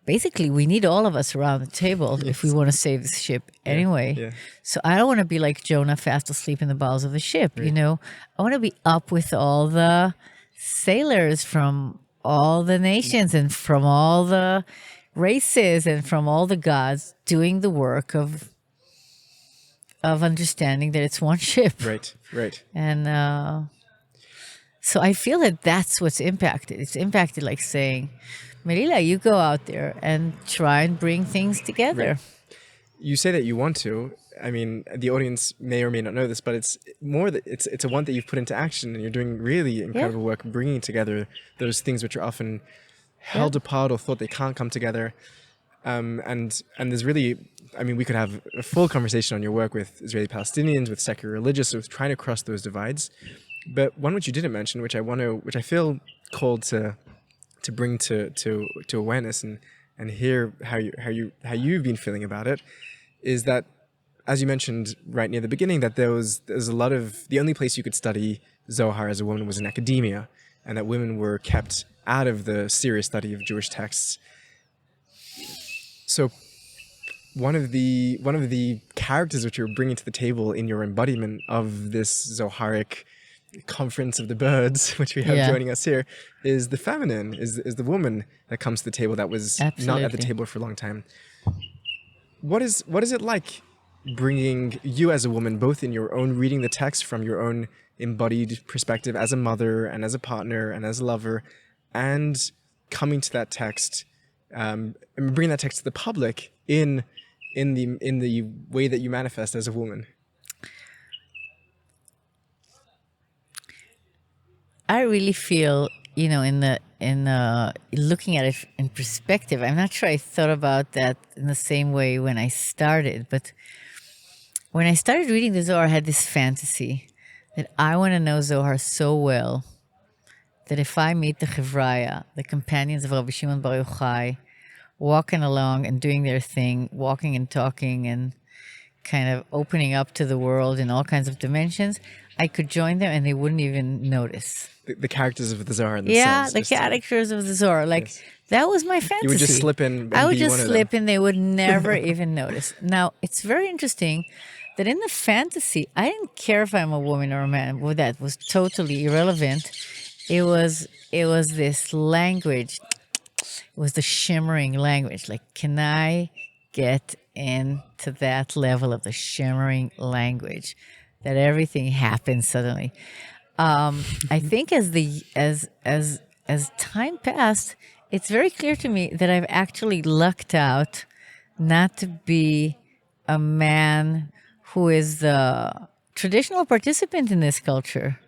basically we need all of us around the table if we want to save the ship anyway. Yeah. So I don't want to be like Jonah, fast asleep in the bowels of the ship. I want to be up with all the sailors from all the nations and from all the races and from all the gods, doing the work of understanding that it's one ship. Right. And so I feel that that's what's impacted. It's impacted like saying, Melila, you go out there and try and bring things together. Right. You say that you want to. I mean, the audience may or may not know this, but it's more that it's a want that you've put into action, and you're doing really incredible work bringing together those things which are often held apart or thought they can't come together. And there's really, I mean, we could have a full conversation on your work with Israeli Palestinians, with secular religious, with trying to cross those divides. But one which you didn't mention, which I feel called to bring to awareness and hear how you've been feeling about it, is that, as you mentioned right near the beginning, that there's a lot of, the only place you could study Zohar as a woman was in academia, and that women were kept out of the serious study of Jewish texts. So one of the characters which you're bringing to the table in your embodiment of this Zoharic conference of the birds, which we have joining us here, is the feminine, is the woman that comes to the table that was not at the table for a long time. What is it like bringing you as a woman, both in your own reading the text from your own embodied perspective as a mother and as a partner and as a lover, and coming to that text and bringing that text to the public in the way that you manifest as a woman? I really feel, in looking at it in perspective, I'm not sure I thought about that in the same way when I started, but when I started reading the Zohar, I had this fantasy that I want to know Zohar so well that if I meet the Chevraya, the companions of Rabbi Shimon Bar Yochai, walking along and doing their thing, walking and talking and kind of opening up to the world in all kinds of dimensions, I could join them and they wouldn't even notice. The characters of the Zohar themselves. Yeah, the characters of the Zohar. That was my fantasy. You would just slip in. I would just slip in. They would never even notice. Now, it's very interesting that in the fantasy, I didn't care if I'm a woman or a man. Well, that was totally irrelevant. It was this language. It was the shimmering language. Like, can I get into that level of the shimmering language, that everything happens suddenly? I think as time passed, it's very clear to me that I've actually lucked out not to be a man who is the traditional participant in this culture.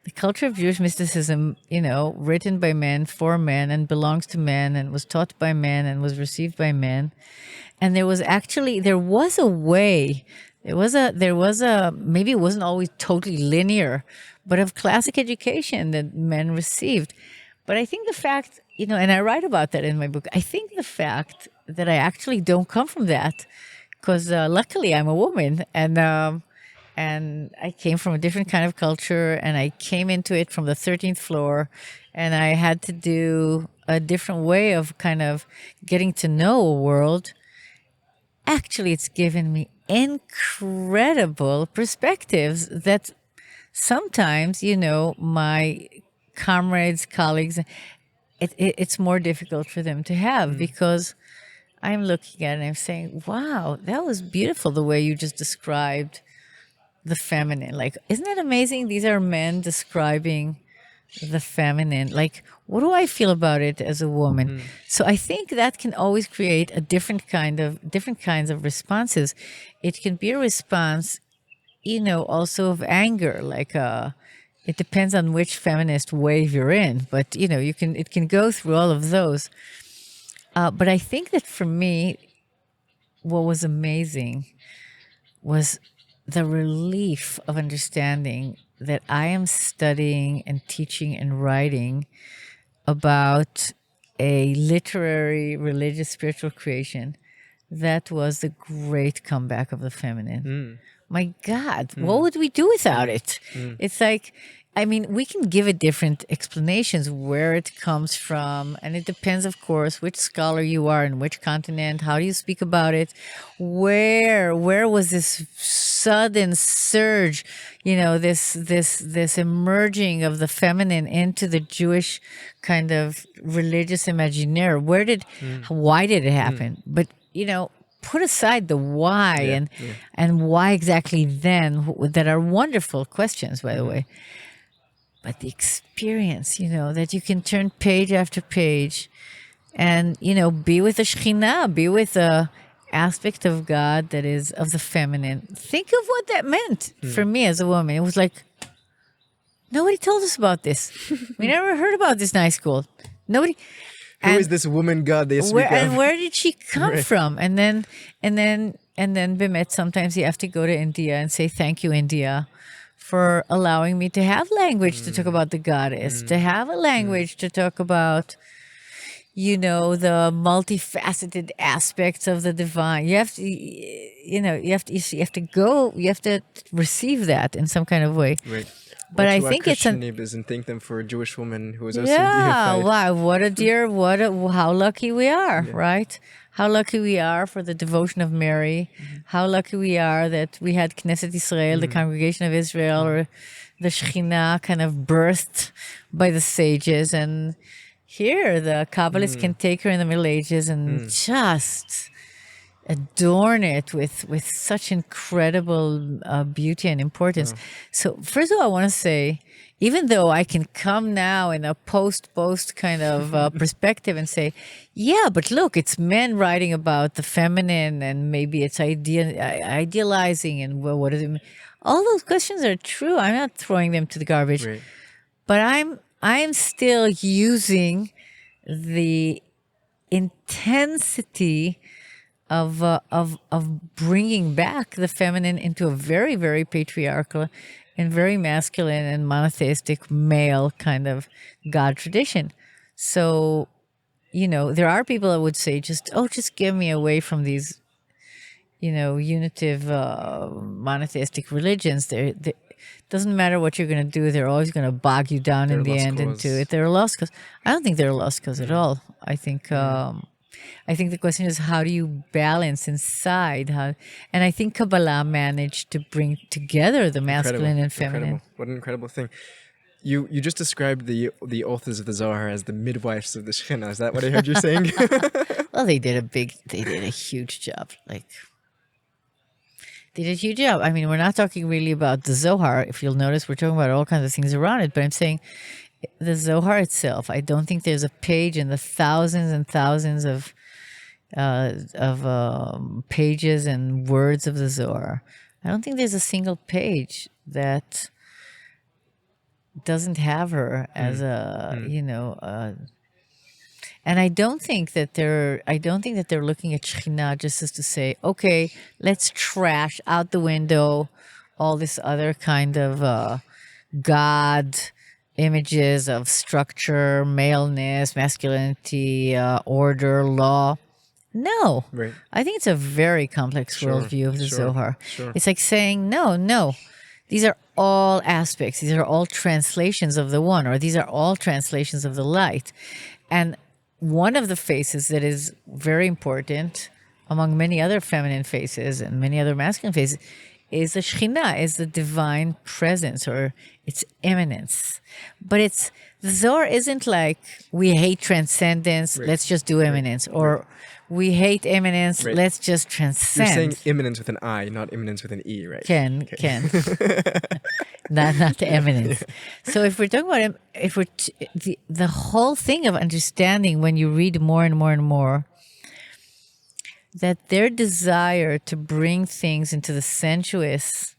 The culture of Jewish mysticism, written by men, for men, and belongs to men, and was taught by men, and was received by men. And there was a way, maybe it wasn't always totally linear, but of classic education that men received. But I think the fact, and I write about that in my book, I think the fact that I actually don't come from that, because luckily I'm a woman, and and I came from a different kind of culture, and I came into it from the 13th floor, and I had to do a different way of kind of getting to know a world. Actually, it's given me incredible perspectives that sometimes, my comrades, colleagues, it's more difficult for them to have, because I'm looking at it and I'm saying, wow, that was beautiful the way you just described the feminine. Like, isn't it amazing? These are men describing the feminine. Like, what do I feel about it as a woman? So I think that can always create a different kinds of responses. It can be a response, also of anger, like it depends on which feminist wave you're in, but it can go through all of those. But I think that for me, what was amazing was the relief of understanding that I am studying and teaching and writing about a literary, religious, spiritual creation that was the great comeback of the feminine. My God, what would we do without it? It's like, we can give it different explanations where it comes from, and it depends, of course, which scholar you are in which continent. How do you speak about it? Where was this sudden surge? This emerging of the feminine into the Jewish kind of religious imaginaire. Why did it happen? But put aside the why and why exactly then, that are wonderful questions, by the way. But the experience, that you can turn page after page and, be with the Shekhinah, be with a aspect of God that is of the feminine. Think of what that meant for me as a woman. It was like, nobody told us about this. We never heard about this in high school. Nobody. Who is this woman God they speak of? And where did she come from? And then, Bimet, sometimes you have to go to India and say, thank you, India, for allowing me to have language to talk about the goddess, to have a language to talk about, the multifaceted aspects of the divine. You have to, you have to receive that in some kind of way. Right. But I think it's Liebes and thank them for a Jewish woman who was also yeah. deified. Wow, how lucky we are, right? How lucky we are for the devotion of Mary. How lucky we are that we had Knesset Israel, the Congregation of Israel, or the Shekhinah kind of birthed by the sages. And here the Kabbalists can take her in the Middle Ages and just adorn it with such incredible beauty and importance. So first of all, I want to say, even though I can come now in a post kind of perspective and say, yeah, but look, it's men writing about the feminine and maybe it's idealizing and what does it mean? All those questions are true. I'm not throwing them to the garbage, but I'm still using the intensity of bringing back the feminine into a very, very patriarchal and very masculine and monotheistic male kind of God tradition. So, there are people that would say, just give me away from these, unitive monotheistic religions. It doesn't matter what you're going to do. They're always going to bog you down in the end into it. They're a lost cause. I don't think they're a lost cause at all. I think the question is, how do you balance inside? And I think Kabbalah managed to bring together the masculine and feminine. Incredible. What an incredible thing. You just described the authors of the Zohar as the midwives of the Shekhinah. Is that what I heard you saying? Well, they did a huge job. They did a huge job. We're not talking really about the Zohar. If you'll notice, we're talking about all kinds of things around it. But I'm saying the Zohar itself, I don't think there's a page in the thousands and thousands of pages and words of the Zohar. I don't think there's a single page that doesn't have her as and I don't think that they're looking at Shekhinah just as to say, okay, let's trash out the window all this other kind of God images of structure, maleness, masculinity, order, law. No. Right. I think it's a very complex worldview of the Zohar. Sure. It's like saying, no. These are all aspects. These are all translations of the one, or these are all translations of the light. And one of the faces that is very important among many other feminine faces and many other masculine faces is the Shekhinah, is the divine presence or its immanence. But the Zohar isn't like, we hate transcendence, let's just do immanence, or we hate immanence, let's just transcend. You're saying immanence with an I, not immanence with an E, right? Can. not the eminence. So if we're talking about the whole thing of understanding, when you read more and more and more, that their desire to bring things into the sensuous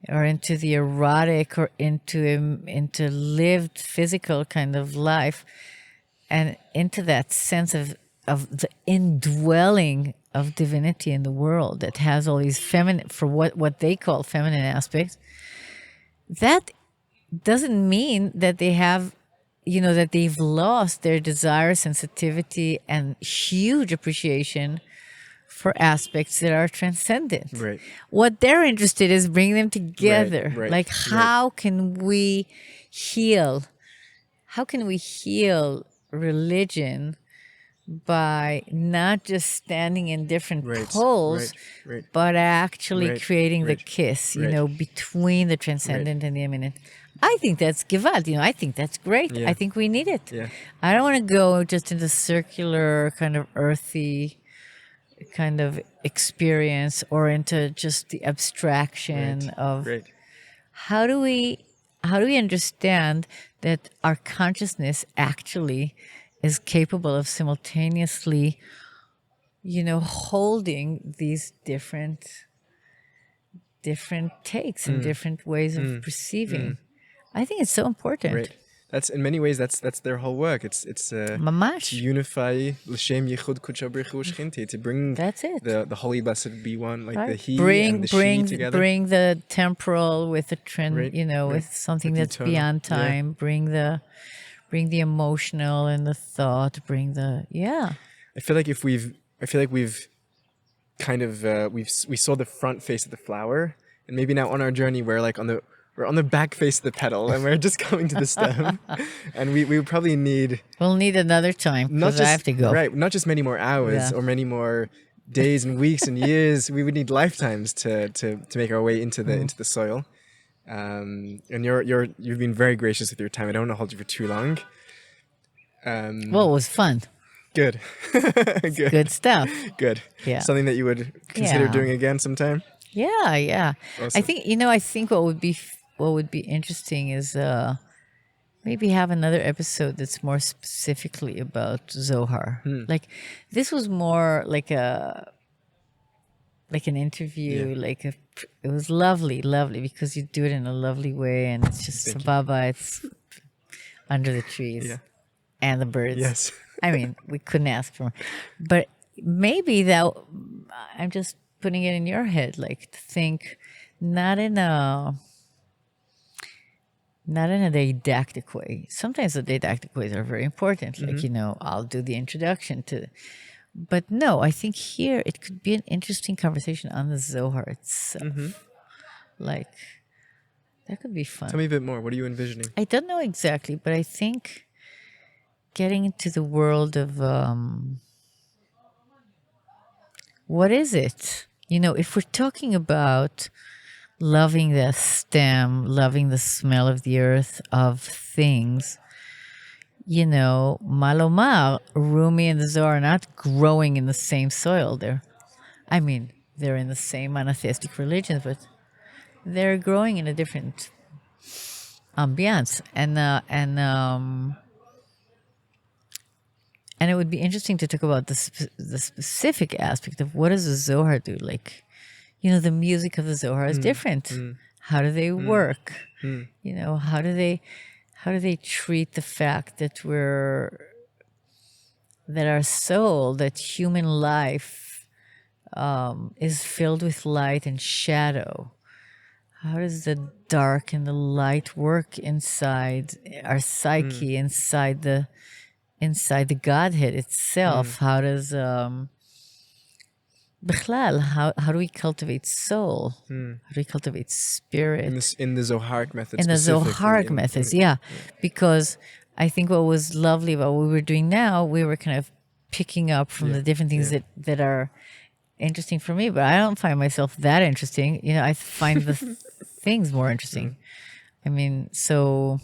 or into the erotic or into lived physical kind of life, and into that sense of the indwelling of divinity in the world that has all these feminine, for what they call feminine aspects, that doesn't mean that they have, that they've lost their desire, sensitivity, and huge appreciation for aspects that are transcendent. Right. What they're interested in is bringing them together. Right. Like, how can we heal? How can we heal religion by not just standing in different poles, but actually creating the kiss, between the transcendent and the immanent? I think that's Gewalt. I think that's great. Yeah. I think we need it. Yeah. I don't want to go just into circular kind of earthy kind of experience, or into just the abstraction of how do we understand that our consciousness actually is capable of simultaneously, holding these different takes and different ways of perceiving. I think it's so important. Right. That's, in many ways, that's their whole work. It's to unify l'shem yichud kudsha b'richu shchinti, to bring the holy blessed be one, like the he and the she together. Bring the temporal with the trend, with something that's eternal, beyond time. Yeah. Bring the emotional and the thought. I feel like we've kind of we saw the front face of the flower, and maybe now on our journey we're like we're on the back face of the petal, and we're just coming to the stem. And we would probably we'll need another time, because I have to go. Right, not just many more hours or many more days and weeks and years. We would need lifetimes to make our way into the soil. And you've been very gracious with your time. I don't want to hold you for too long. Well, it was fun. Good. Good stuff. Good. Yeah. Something that you would consider doing again sometime? Yeah. Awesome. I think what would be interesting is maybe have another episode that's more specifically about Zohar. Like, this was more like an interview. Yeah. It was lovely because you do it in a lovely way, and it's just sababa. It's under the trees and the birds. Yes. I mean, we couldn't ask for more. But maybe that, I'm just putting it in your head, like, to think not in a didactic way. Sometimes the didactic ways are very important. Like, I'll do the introduction to, but no, I think here it could be an interesting conversation on the Zohar itself. Like, that could be fun. Tell me a bit more. What are you envisioning? I don't know exactly, but I think getting into the world of, what is it? If we're talking about loving the stem, loving the smell of the earth, of things, Malomar, Rumi and the Zohar are not growing in the same soil. They're in the same monotheistic religions, but they're growing in a different ambiance. And it would be interesting to talk about the specific aspect of what does the Zohar do? Like, the music of the Zohar is different. How do they work? How do they treat the fact that our soul, that human life, is filled with light and shadow? How does the dark and the light work inside our psyche, inside the inside the Godhead itself. How does Bichlal, how do we cultivate soul? How do we cultivate spirit? In the Zoharic method In the specifically. Zoharic methods, yeah. Because I think what was lovely about what we were doing now, we were kind of picking up from the different things that are interesting for me, but I don't find myself that interesting. You know, I find the things more interesting. I mean, so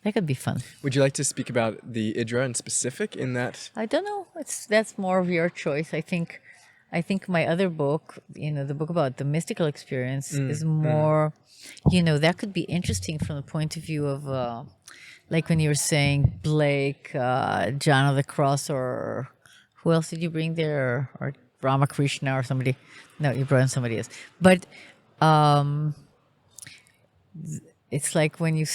that could be fun. Would you like to speak about the Idra in specific in that? I don't know. That's more of your choice. I think my other book, you know, the book about the mystical experience is more, you know, that could be interesting from the point of view of, like when you were saying Blake, John of the Cross, or who else did you bring there? Or Ramakrishna or somebody? No, you brought in somebody else. But it's like when we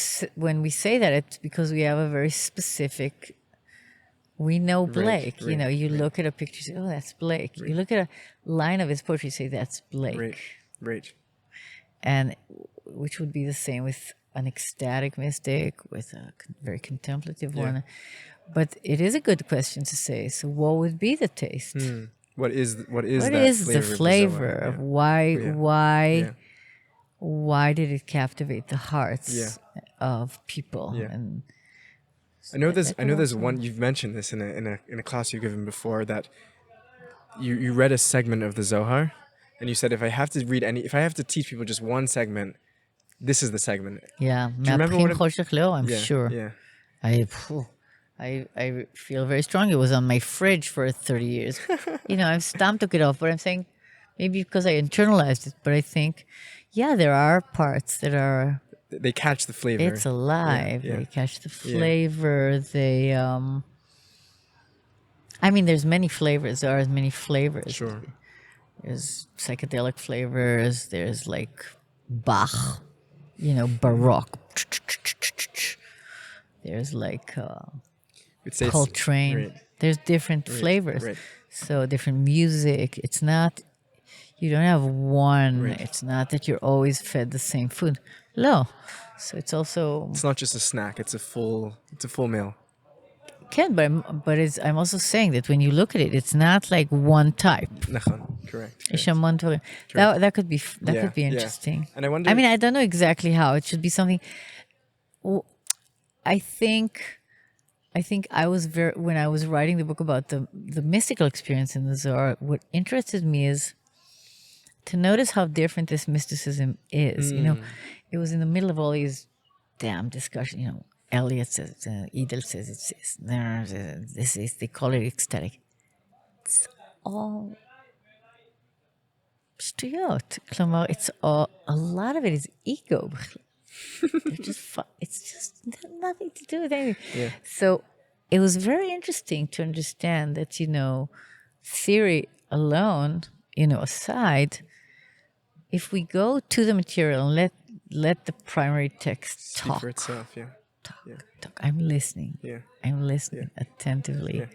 say that, it's because we have a very specific. We know Blake. You know, you look at a picture, you say, "Oh, that's Blake." You look at a line of his poetry, you say, "That's Blake." Right. And which would be the same with an ecstatic mystic, with a very contemplative one. But it is a good question to say. So, what would be the taste? What is the flavor of why did it captivate the hearts of people? And I know there's one, you've mentioned this in a class you've given before, that you read a segment of the Zohar and you said, if I have to teach people just one segment, this is the segment. Yeah. Do you remember what I'm sure. Yeah. I feel very strong. It was on my fridge for 30 years. You know, I've took it off, but I'm saying maybe because I internalized it, but I think, there are parts that are... They catch the flavor. It's alive. They catch the flavor. They, I mean, there's many flavors. There are many flavors. Sure. There's psychedelic flavors. There's like Bach, you know, Baroque. There's like Coltrane. Right. There's different flavors. Right. So different music. It's not, you don't have one. Right. It's not that you're always fed the same food. No. So it's also... It's not just a snack. It's a full meal. But I'm also saying that when you look at it, it's not like one type. Correct. That could be interesting. And I wonder... I mean, I don't know exactly how. It should be something... I think I was when I was writing the book about the mystical experience in the Zohar, what interested me is to notice how different this mysticism is. You know, it was in the middle of all these damn discussions. You know, Eliot says it, Edel says it, this is, they call it ecstatic. It's all shtuyot. Klamar, it's all, a lot of it is ego. It's just nothing to do with anything. Yeah. So it was very interesting to understand that, you know, theory alone, you know, aside, if we go to the material and let the primary text talk. Speak for itself, Talk. I'm listening. Yeah. I'm listening attentively.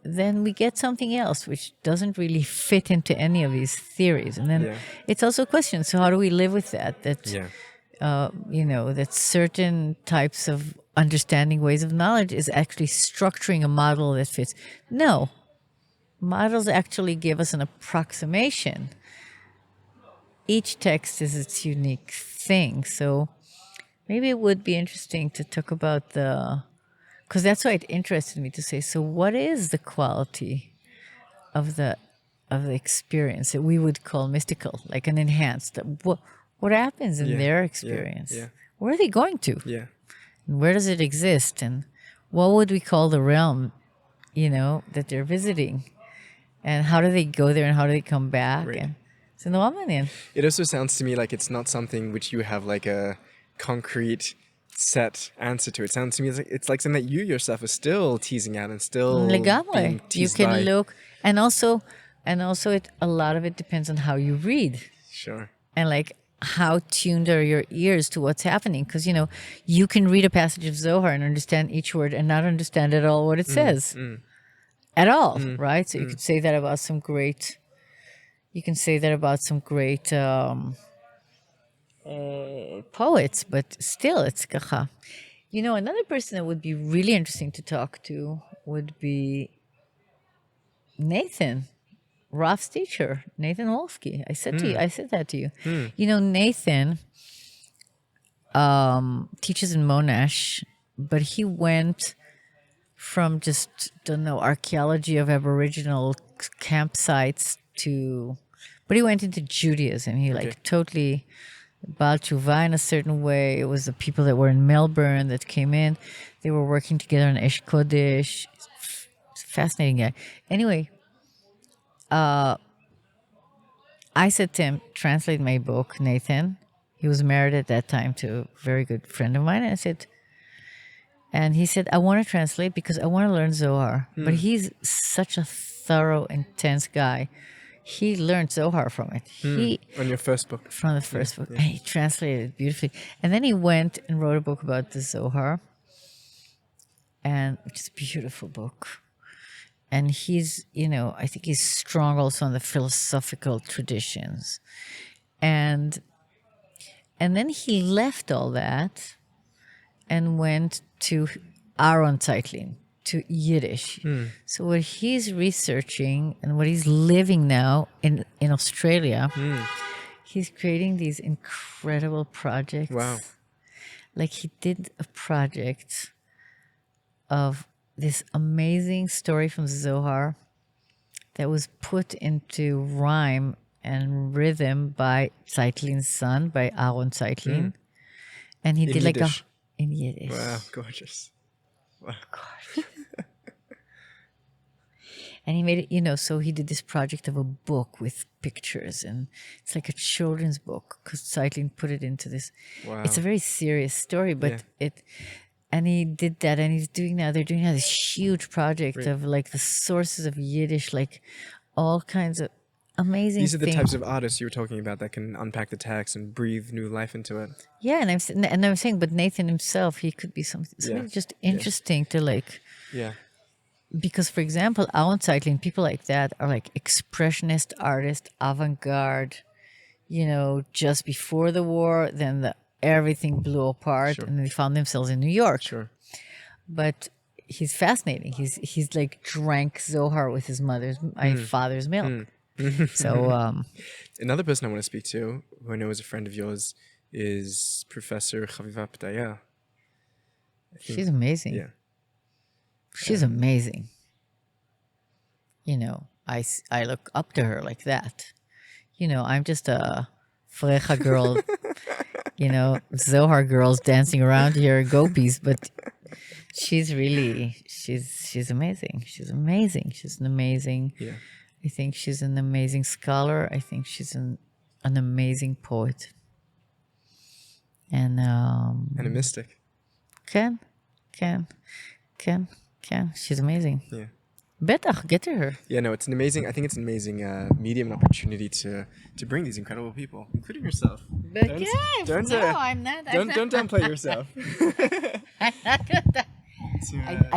Then we get something else which doesn't really fit into any of these theories. And then it's also a question. So how do we live with that? You know, that certain types of understanding ways of knowledge is actually structuring a model that fits. No. Models actually give us an approximation. Each text is its unique thing. So maybe it would be interesting to talk about because that's why it interested me to say, so what is the quality of the experience that we would call mystical, like an enhanced? What happens in their experience? Where are they going to? And where does it exist? And what would we call the realm, you know, that they're visiting? And how do they go there and how do they come back? Right. And it's in the woman. It also sounds to me like it's not something which you have like a concrete set answer to. It sounds to me like it's like something that you yourself are still teasing out and still being teased you can by. look, and also a lot of it depends on how you read. Sure. And like how tuned are your ears to what's happening? Because, you know, you can read a passage of Zohar and understand each word and not understand at all what it says. At all, right? So you could say that about some great. You can say that about some great poets, but still, it's kacha. Another person that would be really interesting to talk to would be Nathan, Raf's teacher, Nathan Wolfke. I said that to you. Nathan teaches in Monash, but he went from just, archaeology of Aboriginal campsites but he went into Judaism. He totally Baal Tshuva in a certain way. It was the people that were in Melbourne that came in. They were working together in Esh Kodesh. It's a fascinating guy. Anyway, I said to him, translate my book, Nathan. He was married at that time to a very good friend of mine. And he said, I want to translate because I want to learn Zohar. But he's such a thorough, intense guy. He learned Zohar from it. On your first book. From the first book. And he translated it beautifully. And then he went and wrote a book about the Zohar. And which is a beautiful book. And he's, I think he's strong also on the philosophical traditions. And then he left all that and went to Aaron Zeitlin, to Yiddish. So what he's researching and what he's living now in Australia, he's creating these incredible projects. Wow. Like he did a project of this amazing story from Zohar that was put into rhyme and rhythm by Zeitlin's son, by Aaron Zeitlin. And he did Yiddish. In Yiddish. Wow, gorgeous. Wow. Gorgeous. And he made it, so he did this project of a book with pictures, and it's like a children's book because Zeitlin put it into this. Wow. It's a very serious story, but and he did that, and they're doing now this huge project of like the sources of Yiddish, like all kinds of amazing These are the things. types of artists you were talking about that can unpack the text and breathe new life into it. Yeah, and I'm saying, but Nathan himself, he could be something just interesting to like. Yeah. Because, for example, Aaron Zeitlin, people like that are like expressionist artists, avant-garde, just before the war, then everything blew apart and they found themselves in New York. Sure. But he's fascinating. He's like drank Zohar with his my father's milk. So another person I want to speak to, who I know is a friend of yours, is Professor Chaviva Ptaya. She's amazing. Yeah. She's amazing. I look up to her like that. I'm just a Frecha girl, Zohar girls dancing around here, gopis, but she's amazing. She's amazing. She's an amazing, I think she's an amazing scholar. I think she's an amazing poet. And a mystic. Can. She's amazing. Yeah. Betach, get to her. Yeah, no, I think it's an amazing medium and opportunity to bring these incredible people, including yourself. But I'm not. Don't downplay yourself. I'm not gonna.